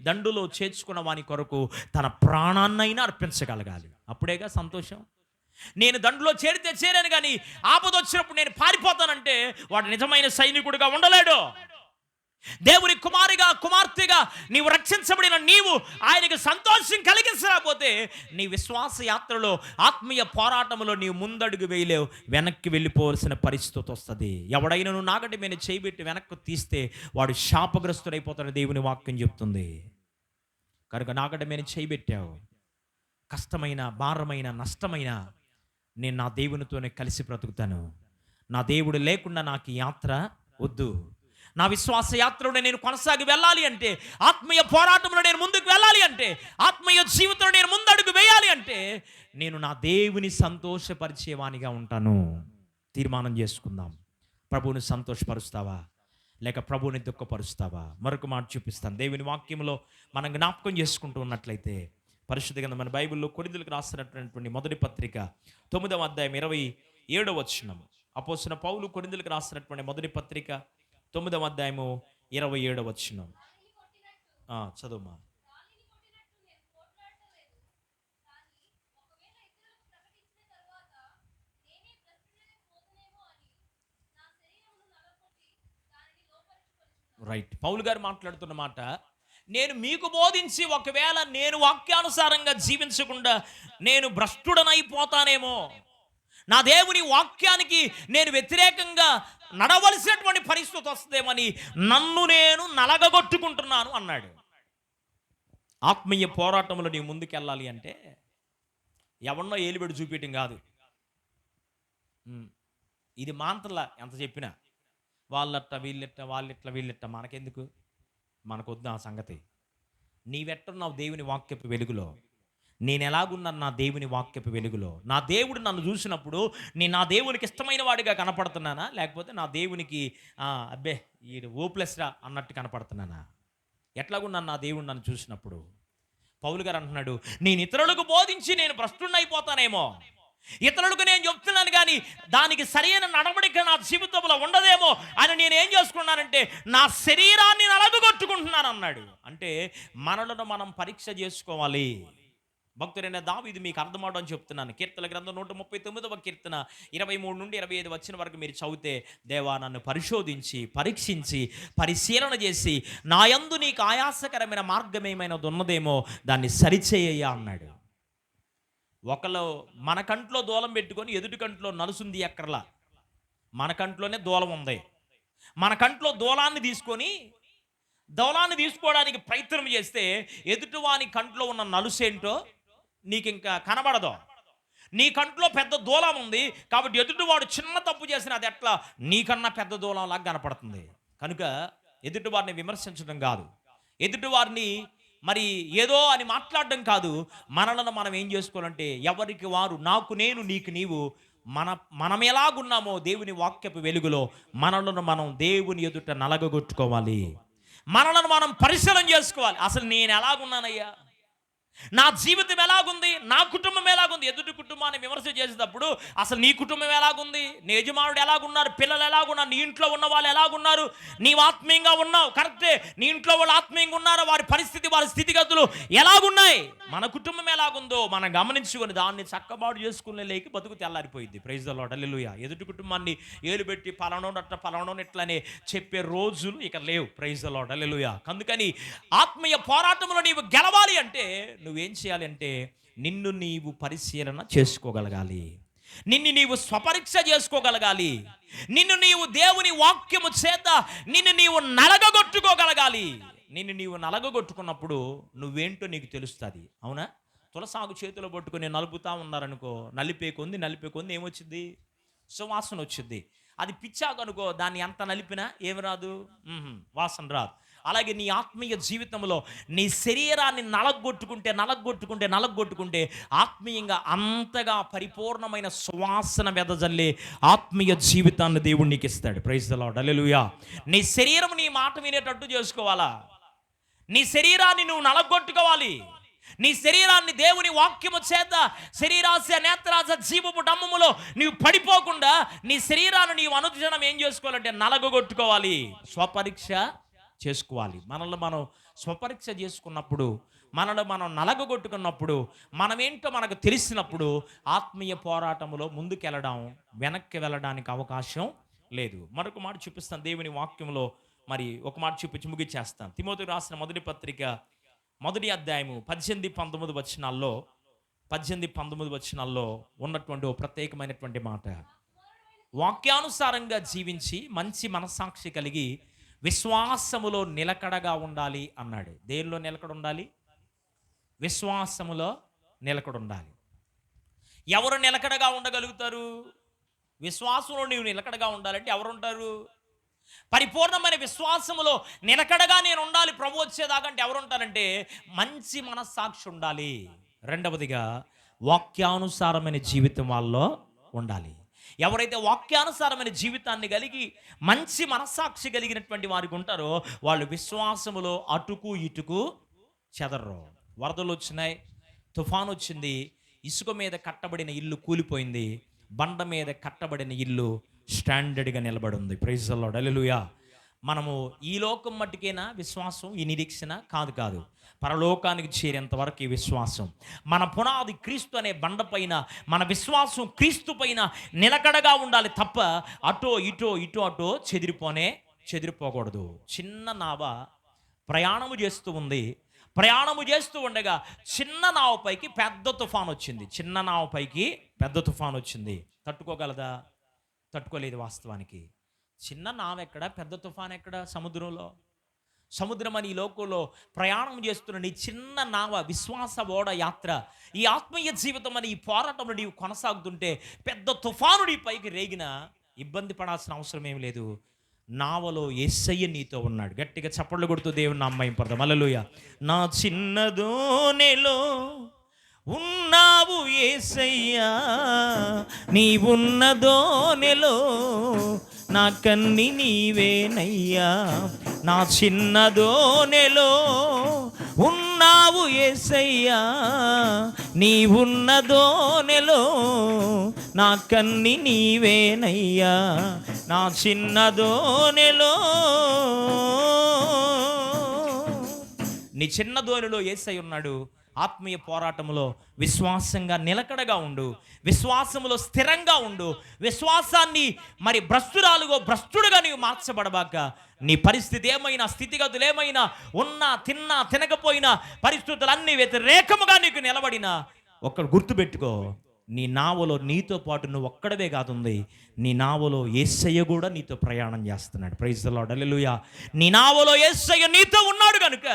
దండులో చేర్చుకున్న వాని కొరకు తన ప్రాణాన్నైనా అర్పించగలగాలి. అప్పుడేగా సంతోషం. నేను దండులో చేరాను కానీ ఆపద వచ్చినప్పుడు నేను పారిపోతానంటే వాడు నిజమైన సైనికుడిగా ఉండలేడు. దేవుని కుమారుగా, కుమార్తెగా నీవు రక్షించబడిన నీవు ఆయనకు సంతోషం కలిగించకపోతే నీ విశ్వాస యాత్రలో, ఆత్మీయ పోరాటంలో నీవు ముందడుగు వేయలేవు, వెనక్కి వెళ్ళిపోవలసిన పరిస్థితి వస్తుంది. ఎవడైనా నువ్వు నాగటి మీద చేయబెట్టి వెనక్కి తీస్తే వాడు శాపగ్రస్తుడైపోతాడని దేవుని వాక్యం చెప్తుంది. కనుక నాగటి మీద చేయబెట్టావు, కష్టమైన, భారమైన, నష్టమైన, నేను నా దేవునితోనే కలిసి బ్రతుకుతాను. నా దేవుడు లేకుండా నాకు ఈ యాత్ర వద్దు. నా విశ్వాస యాత్రలో నేను కొనసాగి వెళ్ళాలి అంటే, ఆత్మీయ పోరాటంలో నేను ముందుకు వెళ్ళాలి అంటే, ఆత్మీయ జీవితంలో నేను ముందడుగు వేయాలి అంటే నేను నా దేవుని సంతోషపరిచేవానిగా ఉంటాను. తీర్మానం చేసుకుందాం. ప్రభువుని సంతోషపరుస్తావా, లేక ప్రభువుని దుఃఖపరుస్తావా? మరొక మాట చూపిస్తాను. దేవుని వాక్యంలో మనం జ్ఞాపకం చేసుకుంటూ ఉన్నట్లయితే పరిశుద్ధ గ్రంథం మన బైబిల్లో కొరింథీయులకు రాసినటువంటి మొదటి పత్రిక 9వ అధ్యాయం 27వ వచనం. అపోస్తలుడైన పౌలు కొరింథీయులకు రాసినటువంటి మొదటి పత్రిక 9వ అధ్యాయము 27వ వచనం. చదువుమా. రైట్. పౌలు గారు మాట్లాడుతున్న మాట, నేను మీకు బోధించి ఒకవేళ నేను వాక్యానుసారంగా జీవించకుండా నేను భ్రష్టుడనైపోతానేమో, నా దేవుని వాక్యానికి నేను వ్యతిరేకంగా నడవలసినటువంటి పరిస్థితి వస్తుందేమని నన్ను నేను నలగగొట్టుకుంటున్నాను అన్నాడు. ఆత్మీయ పోరాటంలో నీవు ముందుకెళ్ళాలి అంటే ఎవరినో ఏలిబెడు చూపించడం కాదు. ఇది మాంతలా ఎంత చెప్పినా వాళ్ళట్ట వీళ్ళెట్ట, వాళ్ళిట్ల వీళ్ళెట్ట, మనకెందుకు? మనకొద్దు ఆ సంగతి. నీవెట్టున్నావు దేవుని వాక్యపు వెలుగులో, నేను ఎలాగున్నాను నా దేవుని వాక్యపు వెలుగులో? నా దేవుడు నన్ను చూసినప్పుడు నేను నా దేవునికి ఇష్టమైన వాడిగా కనపడుతున్నానా, లేకపోతే నా దేవునికి అబ్బే ఈ ఓప్లెస్రా అన్నట్టు కనపడుతున్నానా? ఎట్లాగున్నాను నా దేవుడు నన్ను చూసినప్పుడు? పౌలు గారు అంటున్నాడు, నేను ఇతరులకు బోధించి నేను భ్రష్టుడైపోతానేమో, ఇతరులకు నేను చెప్తున్నాను కానీ దానికి సరైన నడవడిక నా జీవితంలో ఉండదేమో అని నేను ఏం చేసుకున్నానంటే నా శరీరాన్ని నలగొట్టుకుంటున్నాను అన్నాడు. అంటే మనలను మనం పరీక్ష చేసుకోవాలి. భక్తుడైన దావీదు మీకు అర్థమవడం చెప్తున్నాను. కీర్తన గ్రంథం 139వ కీర్తన 23 నుండి 25 వచ్చిన వరకు మీరు చదివితే, దేవా నన్ను పరిశోధించి, పరీక్షించి, పరిశీలన చేసి నా యందు నీకు ఆయాసకరమైన మార్గం ఏమైనా ఉన్నదేమో దాన్ని సరిచేయ్యా అన్నాడు. ఒకళ్ళు మన కంట్లో దూలం పెట్టుకొని ఎదుటి కంట్లో నలుసుంది ఎక్కర్లా, మన కంట్లోనే దూలం ఉంది. మన కంట్లో దూలాన్ని తీసుకోవడానికి ప్రయత్నం చేస్తే ఎదుటివాని కంట్లో ఉన్న నలుసేంటో నీకు ఇంకా కనబడదు. నీ కంట్లో పెద్ద దూలం ఉంది కాబట్టి ఎదుటివాడు చిన్న తప్పు చేసిన అది ఎట్లా నీకన్నా పెద్ద దూలంలాగా కనపడుతుంది. కనుక ఎదుటివారిని విమర్శించడం కాదు, ఎదుటివారిని మరి ఏదో అని మాట్లాడడం కాదు. మనలను మనం ఏం చేసుకోవాలంటే ఎవరికి వారు, నాకు నేను, నీకు నీవు, మనం ఎలాగున్నామో దేవుని వాక్యపు వెలుగులో మనలను మనం దేవుని ఎదుట నలగగొట్టుకోవాలి. మనలను మనం పరిశీలన చేసుకోవాలి. అసలు నేను ఎలాగున్నానయ్యా, నా జీవితం ఎలాగుంది, నా కుటుంబం ఎలాగుంది? ఎదుటి కుటుంబాన్ని విమర్శ చేసేటప్పుడు అసలు నీ కుటుంబం ఎలాగుంది, నీ యజమానుడు ఎలాగున్నారు, పిల్లలు ఎలాగున్నారు, నీ ఇంట్లో ఉన్న వాళ్ళు ఎలాగున్నారు? నీవు ఆత్మీయంగా ఉన్నావు కరెక్టే, నీ ఇంట్లో వాళ్ళు ఆత్మీయంగా ఉన్నారు, వారి పరిస్థితి, వారి స్థితిగతులు ఎలాగున్నాయి? మన కుటుంబం ఎలాగుందో మనం గమనించుకొని దాన్ని చక్కబాటు చేసుకునే లేక బతుకు తెల్లారిపోయింది. ప్రైజ్ ది లార్డ్, హల్లెలూయా. ఎదుటి కుటుంబాన్ని ఏలు పెట్టి పలానోనట్ల ఇట్లనే చెప్పే రోజులు ఇక లేవు. Praise the Lord, hallelujah. అందుకని ఆత్మీయ పోరాటంలో నీవు గెలవాలి అంటే నువ్వేం చేయాలి అంటే నిన్ను నీవు పరిశీలన చేసుకోగలగాలి, నిన్ను నీవు స్వపరీక్ష చేసుకోగలగాలి, నిన్ను నీవు దేవుని వాక్యము చేత నిన్ను నీవు నలగగొట్టుకోగలగాలి. నిన్ను నీవు నలగగొట్టుకున్నప్పుడు నువ్వేంటో నీకు తెలుస్తుంది. అవునా? తులసాగు చేతిలో పట్టుకుని నలుపుతా ఉన్నారనుకో, నలిపే కొంది ఏమొచ్చింది? సువాసన వచ్చింది. అది పిచ్చాకనుకో, దాన్ని ఎంత నలిపినా ఏమి రాదు, వాసన రాదు. అలాగే నీ ఆత్మీయ జీవితంలో నీ శరీరాన్ని నలగొట్టుకుంటే ఆత్మీయంగా అంతగా పరిపూర్ణమైన సువాసన వెదజల్లే ఆత్మీయ జీవితాన్ని దేవుడు నీకు ఇస్తాడు. ప్రైజ్ ది లార్డ్, హల్లెలూయా. నీ శరీరం నీ మాట వినేటట్టు చేసుకోవాలా? నీ శరీరాన్ని నువ్వు నలగొట్టుకోవాలి. నీ శరీరాన్ని దేవుని వాక్యము చేత శరీరాశ నేత్రాశ జీవపు డమ్మములో నీవు పడిపోకుండా నీ శరీరాన్ని నీవు అనుదినం ఏం చేసుకోవాలంటే నలగొట్టుకోవాలి, స్వపరీక్ష చేసుకోవాలి. మనల్ని మనం స్వపరీక్ష చేసుకున్నప్పుడు, మనల్ని మనం నలగొట్టుకున్నప్పుడు, మనమేంటో మనకు తెలిసినప్పుడు ఆత్మీయ పోరాటంలో ముందుకెళ్ళడం, వెనక్కి వెళ్ళడానికి అవకాశం లేదు. మరొక మాట చూపిస్తాను దేవుని వాక్యంలో. మరి ఒక మాట చూపించి ముగిచ్చేస్తాను. తిమోతికి రాసిన మొదటి పత్రిక 1వ అధ్యాయము 18-19 వచనాల్లో ఉన్నటువంటి ఓ ప్రత్యేకమైనటువంటి మాట. వాక్యానుసారంగా జీవించి మంచి మనస్సాక్షి కలిగి విశ్వాసములో నిలకడగా ఉండాలి అన్నాడు. దేనిలో నిలకడ ఉండాలి? విశ్వాసములో నిలకడ ఉండాలి. ఎవరు నిలకడగా ఉండగలుగుతారు? విశ్వాసంలో నీవు నిలకడగా ఉండాలంటే ఎవరుంటారు? పరిపూర్ణమైన విశ్వాసములో నిలకడగా నేను ఉండాలి ప్రభు వచ్చేదాకంటే ఎవరుంటారంటే మంచి మనస్సాక్షి ఉండాలి. రెండవదిగా వాక్యానుసారమైన జీవితం వాళ్ళలో ఉండాలి. ఎవరైతే వాక్యానుసారమైన జీవితాన్ని కలిగి మంచి మనస్సాక్షి కలిగినటువంటి వారికి ఉంటారో వాళ్ళు విశ్వాసములో అటుకు ఇటుకు చెదరరు. వరదలు వచ్చినాయి, తుఫాను వచ్చింది, ఇసుక మీద కట్టబడిన ఇల్లు కూలిపోయింది, బండ మీద కట్టబడిన ఇల్లు స్టాండర్డ్గా నిలబడి ఉంది. ప్రైజ్ ది లార్డ్, హల్లెలూయా. మనము ఈ లోకం మట్టుకేనా విశ్వాసం, ఈ నిరీక్షణ? కాదు. పరలోకానికి చేరేంత వరకు ఈ విశ్వాసం. మన పునాది క్రీస్తు అనే బండపైన మన విశ్వాసం క్రీస్తు పైన నిలకడగా ఉండాలి తప్ప అటో ఇటో చెదిరిపోకూడదు. చిన్న నావ ప్రయాణము చేస్తూ ఉండగా చిన్న నావపైకి పెద్ద తుఫాన్ వచ్చింది. తట్టుకోగలదా? తట్టుకోలేదు. వాస్తవానికి చిన్న నావ ఎక్కడ, పెద్ద తుఫాన్ ఎక్కడ? సముద్రం అని ఈ లోకంలో ప్రయాణం చేస్తున్న నీ చిన్న నావ, విశ్వాస ఓడ యాత్ర, ఈ ఆత్మీయ జీవితం అని ఈ పోరాటంలో నీవు కొనసాగుతుంటే పెద్ద తుఫాను నీ పైకి రేగినా ఇబ్బంది పడాల్సిన అవసరం ఏమి లేదు. నావలో యేసయ్య నీతో ఉన్నాడు. గట్టిగా చప్పట్లు కొడుతూ దేవుని నామం పడదాం. హల్లెలూయా. నా చిన్న దోణిలో ఉన్నావు యేసయ్యా, నీవున్న దోణిలో నా కన్ని నీవేనయ్యా. నా చిన్న దోణిలో ఉన్నావు యేసయ్యా, నీవున్న దోణిలో నా కన్ని నీవేనయ్యా. నా చిన్న దోణిలో, నీ చిన్న దోణిలో యేసయ్య ఉన్నాడు. ఆత్మీయ పోరాటంలో విశ్వాసంగా నిలకడగా ఉండు, విశ్వాసములో స్థిరంగా ఉండు. విశ్వాసాన్ని మరి భ్రష్టుడుగా నీవు మార్చబడబాక. నీ పరిస్థితి ఏమైనా, స్థితిగతులు ఏమైనా ఉన్నా, తిన్నా తినకపోయినా, పరిస్థితులన్నీ వ్యతిరేకముగా నీకు నిలబడినా ఒక్కడు గుర్తుపెట్టుకో, నీ నావలో నీతో పాటు నువ్వు ఒక్కడవే కాదుంది, నీ నావలో యేసయ్య కూడా నీతో ప్రయాణం చేస్తున్నాడు. ప్రైజ్ ది లార్డ్, హల్లెలూయా. నీ నావలో యేసయ్య నీతో ఉన్నాడు కనుక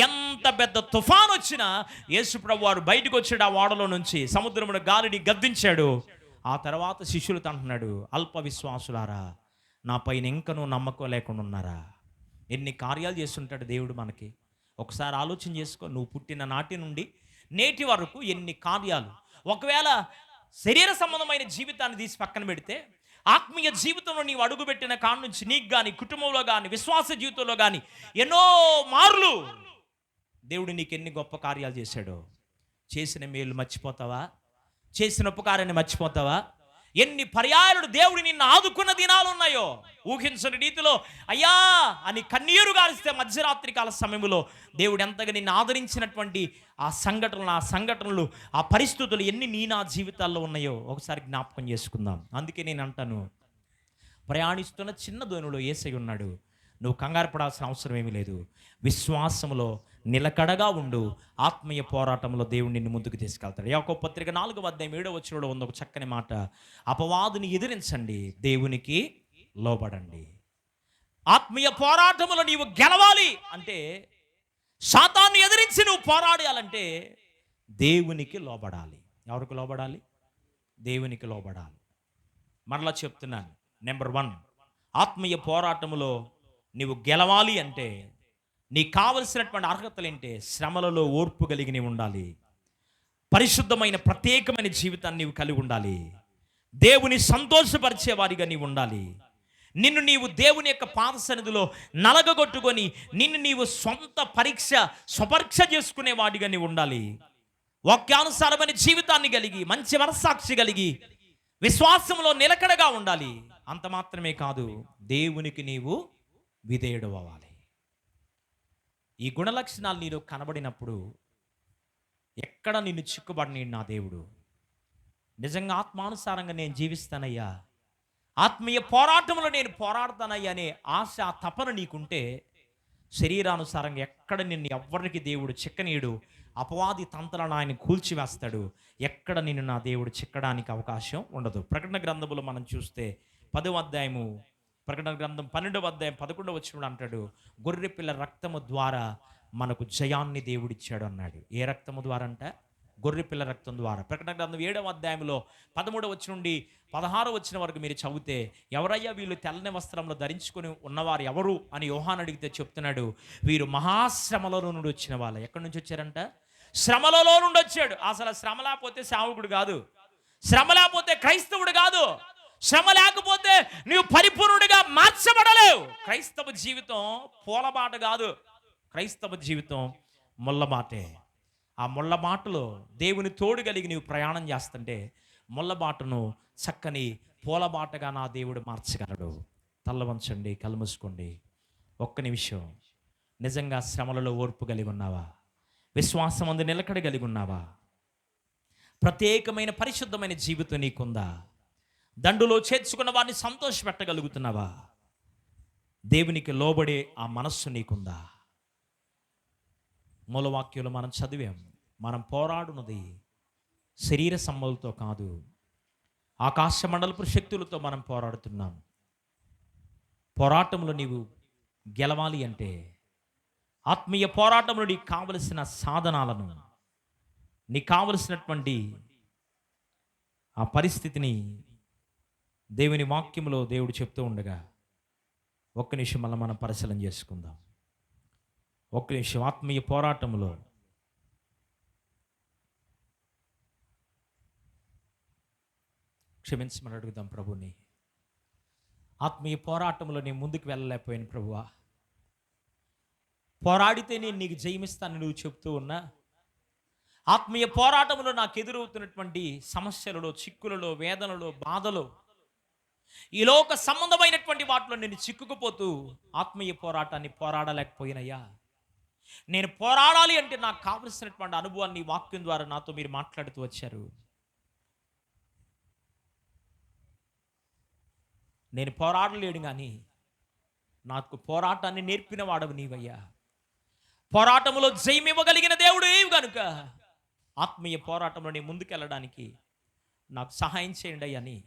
ఎంత పెద్ద తుఫాన్ వచ్చినా యేసు ప్రభువు వారు బయటకు వచ్చాడు. ఆ ఓడలో నుంచి సముద్రమున గాలిని గద్దించాడు. ఆ తర్వాత శిష్యులతో అంటున్నాడు, అల్ప విశ్వాసులారా, నా పైన ఇంకనూ నమ్మకం లేకుండా ఉన్నారా? ఎన్ని కార్యాలు చేస్తుంటాడు దేవుడు మనకి. ఒకసారి ఆలోచన చేసుకో. నువ్వు పుట్టిన నాటి నుండి నేటి వరకు ఎన్ని కార్యాలు. ఒకవేళ శరీర సంబంధమైన జీవితాన్ని తీసి పక్కన పెడితే ఆత్మీయ జీవితంలో నీవు అడుగుపెట్టిన కాడ నుంచి నీకు కానీ, కుటుంబంలో కానీ, విశ్వాస జీవితంలో కానీ ఎన్నో మార్లు దేవుడు నీకు ఎన్ని గొప్ప కార్యాలు చేశాడో. చేసిన మేలు మర్చిపోతావా? చేసిన ఉపకారాన్ని మర్చిపోతావా? ఎన్ని పర్యాయాలు దేవుడు నిన్ను ఆదుకున్న దినాలు ఉన్నాయో ఊహించని రీతిలో అయ్యా అని కన్నీరు గారిస్తే మధ్యరాత్రి కాల సమయంలో దేవుడు ఎంతగా నిన్ను ఆదరించినటువంటి ఆ సంఘటనలు, ఆ పరిస్థితులు ఎన్ని నా జీవితాల్లో ఉన్నాయో ఒకసారి జ్ఞాపకం చేసుకుందాం. అందుకే నేను అంటాను, ప్రయాణిస్తున్న చిన్న దోణిలో యేసయ్య ఉన్నాడు. నువ్వు కంగారు పడాల్సిన అవసరం ఏమీ లేదు. విశ్వాసములో నిలకడగా ఉండు. ఆత్మీయ పోరాటంలో దేవుడు నిన్ను ముందుకు తీసుకెళ్తాడు. యాకోబు పత్రిక 4:7 ఉంది ఒక చక్కని మాట. అపవాదుని ఎదిరించండి, దేవునికి లోబడండి. ఆత్మీయ పోరాటంలో నీవు గెలవాలి అంటే, సాతాన్ని ఎదిరించి నువ్వు పోరాడాలంటే దేవునికి లోబడాలి. ఎవరికి లోబడాలి? దేవునికి లోబడాలి. మరలా చెప్తున్నాను, నెంబర్ 1, ఆత్మీయ పోరాటములో నీవు గెలవాలి అంటే నీకు కావలసినటువంటి అర్హతలు ఏంటి? శ్రమలలో ఓర్పు కలిగి నీవు ఉండాలి. పరిశుద్ధమైన ప్రత్యేకమైన జీవితాన్ని నీవు కలిగి ఉండాలి. దేవుని సంతోషపరిచే వారిగా నీవు ఉండాలి. నిన్ను నీవు దేవుని యొక్క పాద సన్నిధిలో నలగగొట్టుకొని నిన్ను నీవు స్వపరీక్ష చేసుకునే వాడిగా నీవు ఉండాలి. వాక్యానుసారమైన జీవితాన్ని కలిగి, మంచి మనస్సాక్షి కలిగి, విశ్వాసంలో నిలకడగా ఉండాలి. అంత మాత్రమే కాదు, దేవునికి నీవు విధేయుడు అవ్వాలి. ఈ గుణలక్షణాలు నీలో కనబడినప్పుడు ఎక్కడ నిన్ను చిక్కుబడిని నా దేవుడు నిజంగా ఆత్మానుసారంగా నేను జీవిస్తానయ్యా, ఆత్మీయ పోరాటంలో నేను పోరాడతానయ్యా అనే ఆశ, తపన నీకుంటే శరీరానుసారంగా ఎక్కడ నిన్ను ఎవ్వరికి దేవుడు చిక్కనీయుడు. అపవాది తంత్రాలను ఆయన కూల్చివేస్తాడు. ఎక్కడ నిన్ను నా దేవుడు చిక్కడానికి అవకాశం ఉండదు. ప్రకటన గ్రంథములో మనం చూస్తే 10వ అధ్యాయము, ప్రకటన గ్రంథం 12వ అధ్యాయం 11 అంటాడు, గొర్రెపిల్ల రక్తము ద్వారా మనకు జయాన్ని దేవుడిచ్చాడు అన్నాడు. ఏ రక్తము ద్వారా అంట? గొర్రెపిల్ల రక్తం ద్వారా. ప్రకటన గ్రంథం 7వ అధ్యాయంలో 13 నుండి 16 వరకు మీరు చదివితే, ఎవరయ్యా వీళ్ళు తెల్లని వస్త్రంలో ధరించుకొని ఉన్నవారు ఎవరు అని యోహాను అడిగితే చెప్తున్నాడు, వీరు మహాశ్రమలో నుండి వచ్చిన వాళ్ళు. ఎక్కడి నుంచి వచ్చారంట? శ్రమలలో నుండి వచ్చాడు. అసలు శ్రమ లేకపోతే సేవకుడు కాదు, శ్రమ లేకపోతే క్రైస్తవుడు కాదు, శ్రమ లేకపోతే నీవు పరిపూర్ణుడిగా మార్చబడలేవు. క్రైస్తవ జీవితం పూలబాట కాదు, క్రైస్తవ జీవితం ముళ్ళబాటే. ఆ ముళ్ళబాటలో దేవుని తోడు కలిగి నీవు ప్రయాణం చేస్తుంటే ముళ్ళబాటను చక్కని పూలబాటగా నా దేవుడు మార్చగలడు. తల్ల వంచండి, కళ్ళు మూసుకోండి. ఒక్క నిమిషం. నిజంగా శ్రమలలో ఓర్పు కలిగి ఉన్నావా? విశ్వాసం అందు నిలకడ కలిగి ఉన్నావా? ప్రత్యేకమైన పరిశుద్ధమైన జీవితం నీకుందా? దండులో చేర్చుకున్న వారిని సంతోషపెట్టగలుగుతున్నావా? దేవునికి లోబడే ఆ మనస్సు నీకుందా? మూలవాక్యంలో మనం చదివాం, మనం పోరాడున్నది శరీర సంబంధులతో కాదు, ఆకాశ మండలపు శక్తులతో మనం పోరాడుతున్నాం. పోరాటంలో నీవు గెలవాలి అంటే, ఆత్మీయ పోరాటంలో నీకు కావలసిన సాధనాలను, నీకు కావలసినటువంటి ఆ పరిస్థితిని దేవుని వాక్యంలో దేవుడు చెప్తూ ఉండగా ఒక్క నిమిషం మళ్ళీ మనం పరిశీలన చేసుకుందాం. ఒక్క నిమిషం. ఆత్మీయ పోరాటంలో క్షమించమని అడుగుదాం ప్రభుని. ఆత్మీయ పోరాటంలో నేను ముందుకు వెళ్ళలేకపోయాను ప్రభువా, పోరాడితే నేను నీకు జయమిస్తాను నువ్వు చెప్తూ ఉన్నా, ఆత్మీయ పోరాటంలో నాకు ఎదురవుతున్నటువంటి సమస్యలలో, చిక్కులలో, వేదనలో, బాధలో, ఈ లోక సంబంధమైనటువంటి వాటిలో నేను చిక్కుకుపోతూ ఆత్మీయ పోరాటాన్ని పోరాడలేకపోయినయ్యా. నేను పోరాడాలి అంటే నాకు కావలసినటువంటి అనుభవాన్ని వాక్యం ద్వారా నాతో మీరు మాట్లాడుతూ వచ్చారు. నేను పోరాడలేడు కానీ నాకు పోరాటాన్ని నేర్పిన వాడవు నీవయ్యా. పోరాటంలో జయం ఇవ్వగలిగిన దేవుడు ఏవి కనుక ఆత్మీయ పోరాటంలో నేను ముందుకెళ్ళడానికి నాకు సహాయం చేయండి అని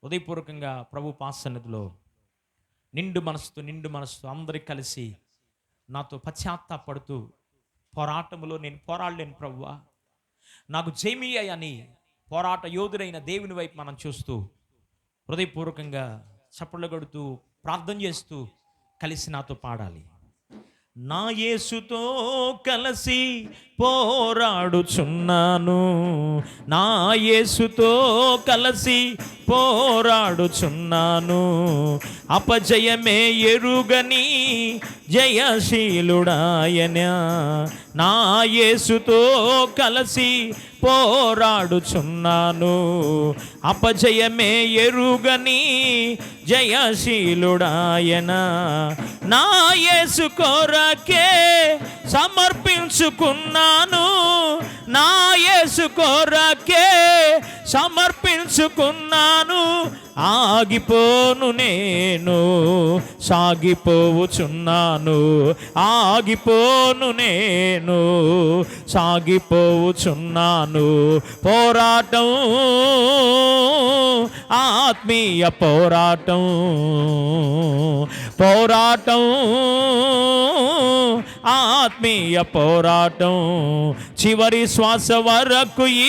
ఉదయపూర్వకంగా ప్రభు పాసన్నిధిలో నిండు మనసుతో అందరూ కలిసి నాతో పశ్చాత్తాపడుతూ, పోరాటంలో నేను పోరాడలేను ప్రభువా, నాకు జయమియ్యని పోరాట యోధుడైన దేవుని వైపు మనం చూస్తూ హృదయపూర్వకంగా చప్పట్లు కొడుతూ ప్రార్థన చేస్తూ కలిసి నాతో పాడాలి. నా యేసుతో కలిసి పోరాడుచున్నాను, నా యేసుతో కలిసి పోరాడుచున్నాను, అపజయమే ఎరుగని జయశీలుడాయన, నా యేసుతో కలిసి పోరాడుచున్నాను, అపజయమే ఎరుగని జయశీలుడాయన, నా యేసు కొరకే సమర్పించుకున్నాను, నా యేసు కొరకే సమర్పించుకున్నాను. ఆగిపోను నేను, సాగిపోవుచున్నాను. ఆగిపోను నేను, సాగిపోవుచున్నాను. పోరాటం, ఆత్మీయ పోరాటం, పోరాటం, ఆత్మీయ పోరాటం. చివరి శ్వాస వరకు ఈ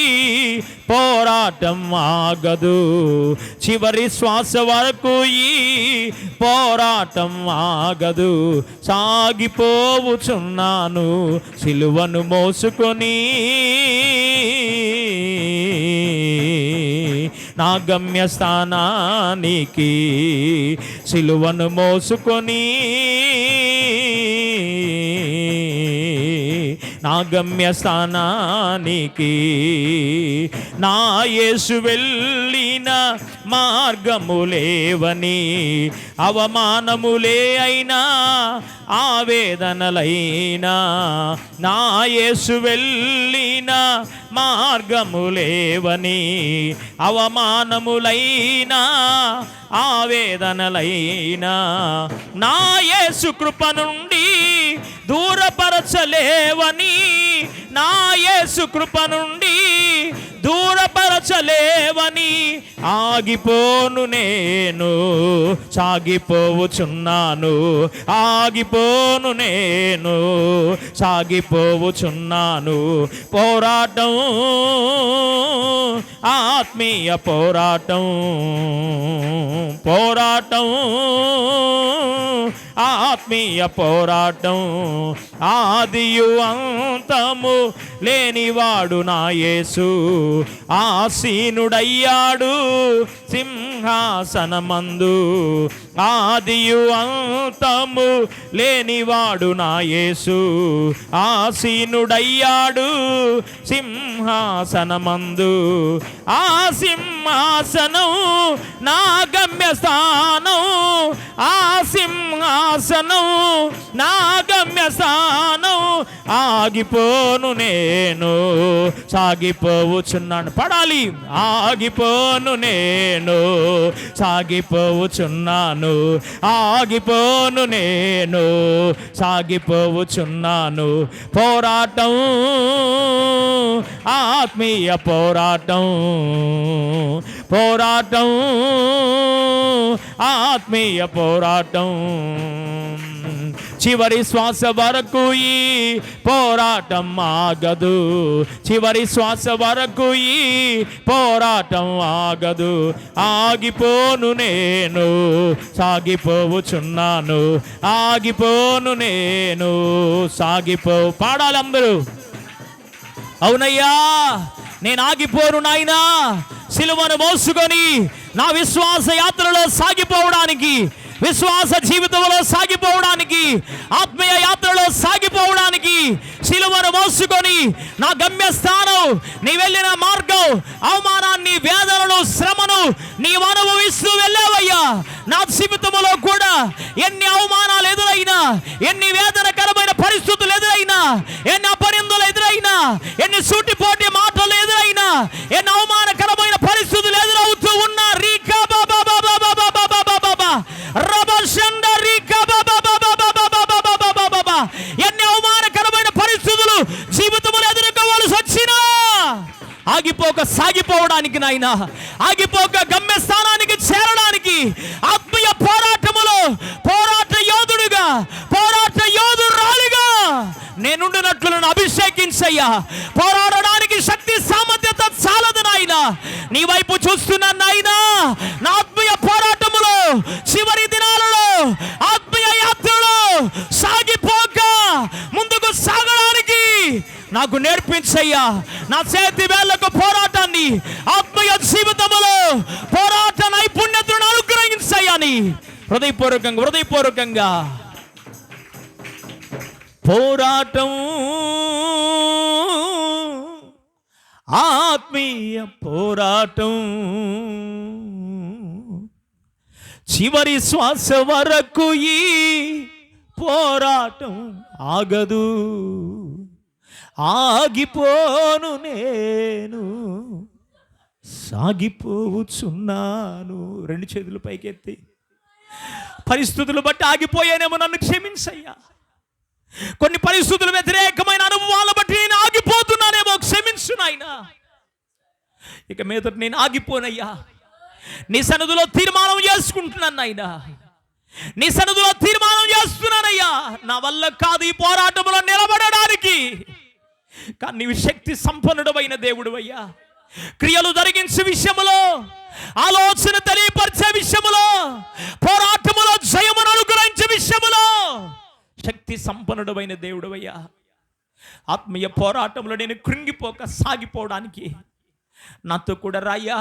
పోరాటం ఆగదు. చివరి శ్వాస వరకు ఈ పోరాటం ఆగదు. సాగిపోవుచున్నాను సిలువను మోసుకొని, నా గమ్యస్థానానికి సిలువను మోసుకొని, నా గమ్యస్థానానికి. నా యేసు వెళ్ళిన మార్గములేవని, అవమానములే అయినా ఆవేదనలైనా, నా యేసు వెళ్ళిన మార్గములేవని, అవమానములైనా ఆవేదనలైనా, నా యేసు కృప నుండి దూరపరచలేవని, నా యేసు కృప నుండి దూరపరచలేవని. ఆగిపోను నేను, సాగిపోవుచున్నాను. ఆగిపోను నేను, సాగిపోవుచున్నాను. పోరాటం, ఆత్మీయ పోరాటం, పోరాటం, ఆత్మీయ పోరాటం. ఆదియు అంతము లేనివాడు నా యేసు, ఆసీనుడయ్యాడు సింహాసనమందు. ఆదియు అంతము లేనివాడు నా యేసు, ఆసీనుడయ్యాడు సింహాసనమందు. ఆ సింహాసనం నా గమ్యస్థానం, ఆ సింహాసనం నా గమ్యస్థానం. ఆగిపోను నేను, సాగిపోవుచున్నాను. పడాలి. ఆగిపోను నేను, సాగిపోవుచున్నాను. ఆగిపోను నేను, సాగిపోవుచున్నాను. పోరాటం, ఆత్మీయ పోరాటం, పోరాటం, ఆత్మీయ పోరాటం. చివరి శ్వాస వరకు ఈ పోరాటం ఆగదు. చివరి శ్వాస వరకు ఈ పోరాటం ఆగదు. ఆగిపోను నేను, సాగిపోవుచున్నాను. ఆగిపోను నేను, పాడాలి అందరూ. అవునయ్యా, నేను ఆగిపోను నాయనా, సిలువను మోసుకొని నా విశ్వాస యాత్రలో సాగిపోవడానికి, విశ్వాస జీవితంలో సాగిపోవడానికి, ఆత్మీయ యాత్రలో సాగిపోవడానికి సిలువను మోసుకొని నా గమ్యస్థానం, నీ వెళ్ళిన మార్గం, అవమానాన్ని, వేదనను, శ్రమను నీవు అనుభవిస్తూ వెళ్ళావయ్యా. నా జీవితంలో కూడా ఎన్ని అవమానాలు ఎదురైనా, ఎన్ని వేదనకరమైన పరిస్థితులు ఎదురైనా, ఎన్ని అపనిందలు ఎదురైనా, ఎన్ని సూటిపోటి మాటలు ఎదురైనా, ఎన్ని అవమానకరమైన పరిస్థితులు ఎదురవుతూ ఉన్నా, ఎన్ని అవమానకరమైన పరిస్థితులు జీవితంలో ఎదుర్కోవాల్సి వచ్చినా ఆగిపోక సాగిపోవడానికి నాయనా, ఆగిపోక గమ్యస్థానానికి చేరడానికి, ఆత్మీయ పోరాటములో పోరాట యోధుడుగా, పోరాట యోధురాలిగా నేనుండినట్లు నన్ను అభిషేకించయ్యా. పోరాడడానికి శక్తి సామర్థ్యత చాలదు నాయనా. నీ వైపు చూస్తున్నాను నాయనా. నా ఆత్మీయ పోరాటములో, చివరి దినాలలో, ఆత్మీయ యాత్రలో సాగిపోక ముందుకు సాగడానికి నాకు నేర్పించయ్యా. నా చేతి వేళ్లకు పోరాటాన్ని, ఆత్మీయ జీవితంలో పోరాట నైపుణ్యతను అనుగ్రహించయ్యాని హృదయపూర్వకంగా పోరాటం, ఆత్మీయ పోరాటం. చివరి శ్వాస వరకు ఈ పోరాటం ఆగదు, ఆగిపోను నేను, సాగిపోవచ్చున్నాను. రెండు చేతులు పైకెత్తి, పరిస్థితులు బట్టి ఆగిపోయానేమో, నన్ను క్షమించయ్యా. కొన్ని పరిస్థితులు వ్యతిరేకమైన అనుభవాల బట్టి నేను ఆగిపోతున్నానేమో, క్షమించు నాయనా. ఇక మీద నేను ఆగిపోనయ్యా. నీ సన్నిధిలో తీర్మానం చేసుకుంటున్నాను నాయనా, నీ సన్నిధిలో తీర్మానం చేస్తున్నానయ్యా. నా వల్ల కాదు ఈ పోరాటంలో నిలబడడానికి, కానీ నీవు శక్తి సంపన్నుడమైన దేవుడు అయ్యా. క్రియలు జరిగించే విషయములో, ఆలోచన తెలియపరిచే విషయములో, పోరాటములో జయమును అనుగ్రహించే విషయములో శక్తి సంపన్నుడమైన దేవుడు అయ్యా. ఆత్మీయ పోరాటంలో నేను కృంగిపోక సాగిపోవడానికి నాతో కూడా రాయ్యా.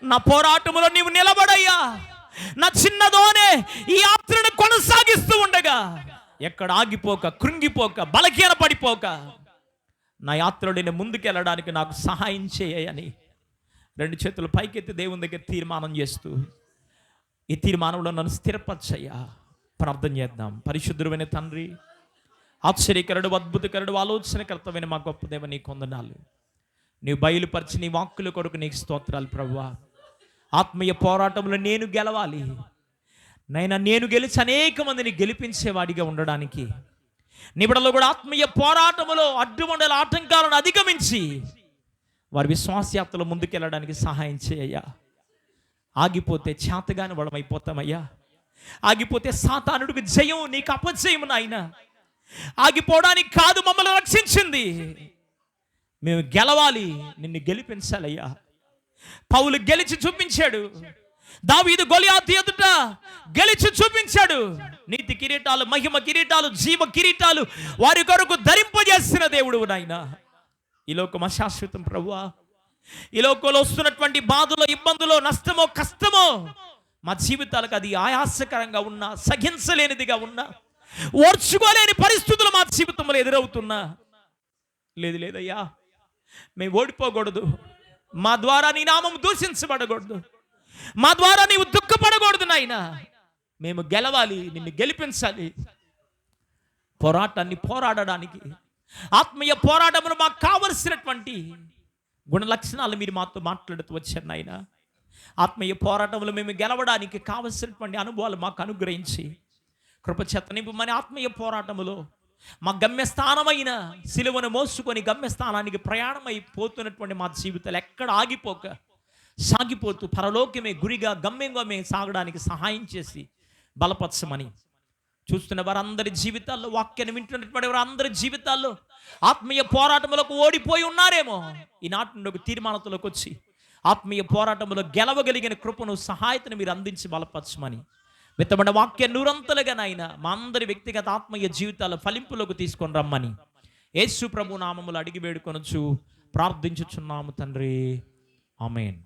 నా పోరాటంలో నీవు నిలబడయ్యా. నా చిన్నదోనే ఈ యాత్రను కొనసాగిస్తూ ఉండగా ఎక్కడ ఆగిపోక, కృంగిపోక, బలహీన పడిపోక నా యాత్రలో నేను ముందుకెళ్ళడానికి నాకు సహాయం చేయని రెండు చేతులు పైకెత్తి దేవుని దగ్గర తీర్మానం చేస్తూ, ఈ తీర్మానంలో నన్ను స్థిరపరచయ్యా. ప్రార్థన చేద్దాం. పరిశుద్ధుడైన తండ్రి, ఆశ్చర్యకరుడు, అద్భుతకరుడు, ఆలోచనకర్తమైన మా గొప్ప దేవ, నీ కొందనాలు. నీవు బయలుపరిచి నీ వాక్కుల కొరకు నీకు స్తోత్రాలు ప్రభువా. ఆత్మీయ పోరాటంలో నేను గెలవాలి నైనా, నేను గెలిచి అనేక మందిని గెలిపించేవాడిగా ఉండడానికి, నిబిడలో కూడా ఆత్మీయ పోరాటంలో అడ్డుమండల ఆటంకాలను అధిగమించి వారి విశ్వాసయాత్రలో ముందుకెళ్ళడానికి సహాయం చేయయ్యా. ఆగిపోతే చేతగాని వడమైపోతామయ్యా. ఆగిపోతే సాతానుడికి జయం, నీకు అపజయము నాయన. ఆగిపోవడానికి కాదు మమ్మల్ని రక్షించింది, మేము గెలవాలి, నిన్ను గెలిపించాలయ్యా. పౌలు గెలిచి చూపించాడు, దావీదు గొలియాతు ఎదుట గెలిచి చూపించాడు. నీతి కిరీటాలు, మహిమ కిరీటాలు, జీవ కిరీటాలు వారి కొరకు ధరింపజేసిన దేవుడు నాయన. ఈ లోకం అశాశ్వతం ప్రభువా. ఈ లోకంలో వస్తున్నటువంటి బాధలో, ఇబ్బందులో, నష్టమో, కష్టమో మా జీవితాలకు అది ఆయాసకరంగా ఉన్నా, సహించలేనిదిగా ఉన్నా, ఓర్చుకోలేని పరిస్థితులు మా జీవితంలో ఎదురవుతున్నా, లేదయ్యా, మేము ఓడిపోకూడదు. మా ద్వారా నీ నామం దూషించబడకూడదు, మా ద్వారా నీవు దుఃఖపడకూడదు నాయన. మేము గెలవాలి, నిన్ను గెలిపించాలి. పోరాటాన్ని పోరాడడానికి, ఆత్మీయ పోరాటమును మాకు కావలసినటువంటి గుణ లక్షణాలు మీరు మాతో మాట్లాడుతూ వచ్చారు నాయన. ఆత్మీయ పోరాటంలో మేము గెలవడానికి కావలసినటువంటి అనుభవాలు మాకు అనుగ్రహించి కృపచేత నింపమని, ఆత్మీయ పోరాటములో మా గమ్యస్థానమైన సిలువను మోసుకొని గమ్యస్థానానికి ప్రయాణమైపోతున్నటువంటి మా జీవితాలు ఎక్కడ ఆగిపోక సాగిపోతూ పరలోకమే గురిగా, గమ్యంగా మేము సాగడానికి సహాయం చేసి బలపరచమని, చూస్తున్న వారందరి జీవితాల్లో, వాక్యాన్ని వింటున్నటువంటి వారందరి జీవితాల్లో ఆత్మీయ పోరాటములకు ఓడిపోయి ఉన్నారేమో, ఈనాటి నుండి ఒక తీర్మానంలోకి వచ్చి ఆత్మీయ పోరాటంలో గెలవగలిగిన కృపను, సహాయతను మీరు అందించి బలపరచమని, విత్తబడిన వాక్య నూరంతలుగా నాయన మా అందరి వ్యక్తిగత ఆత్మీయ జీవితాల ఫలింపులోకి తీసుకొని రమ్మని యేసు ప్రభు నామములో అడిగి వేడుకొనొచ్చు ప్రార్థించుచున్నాము తండ్రి. ఆమేన్.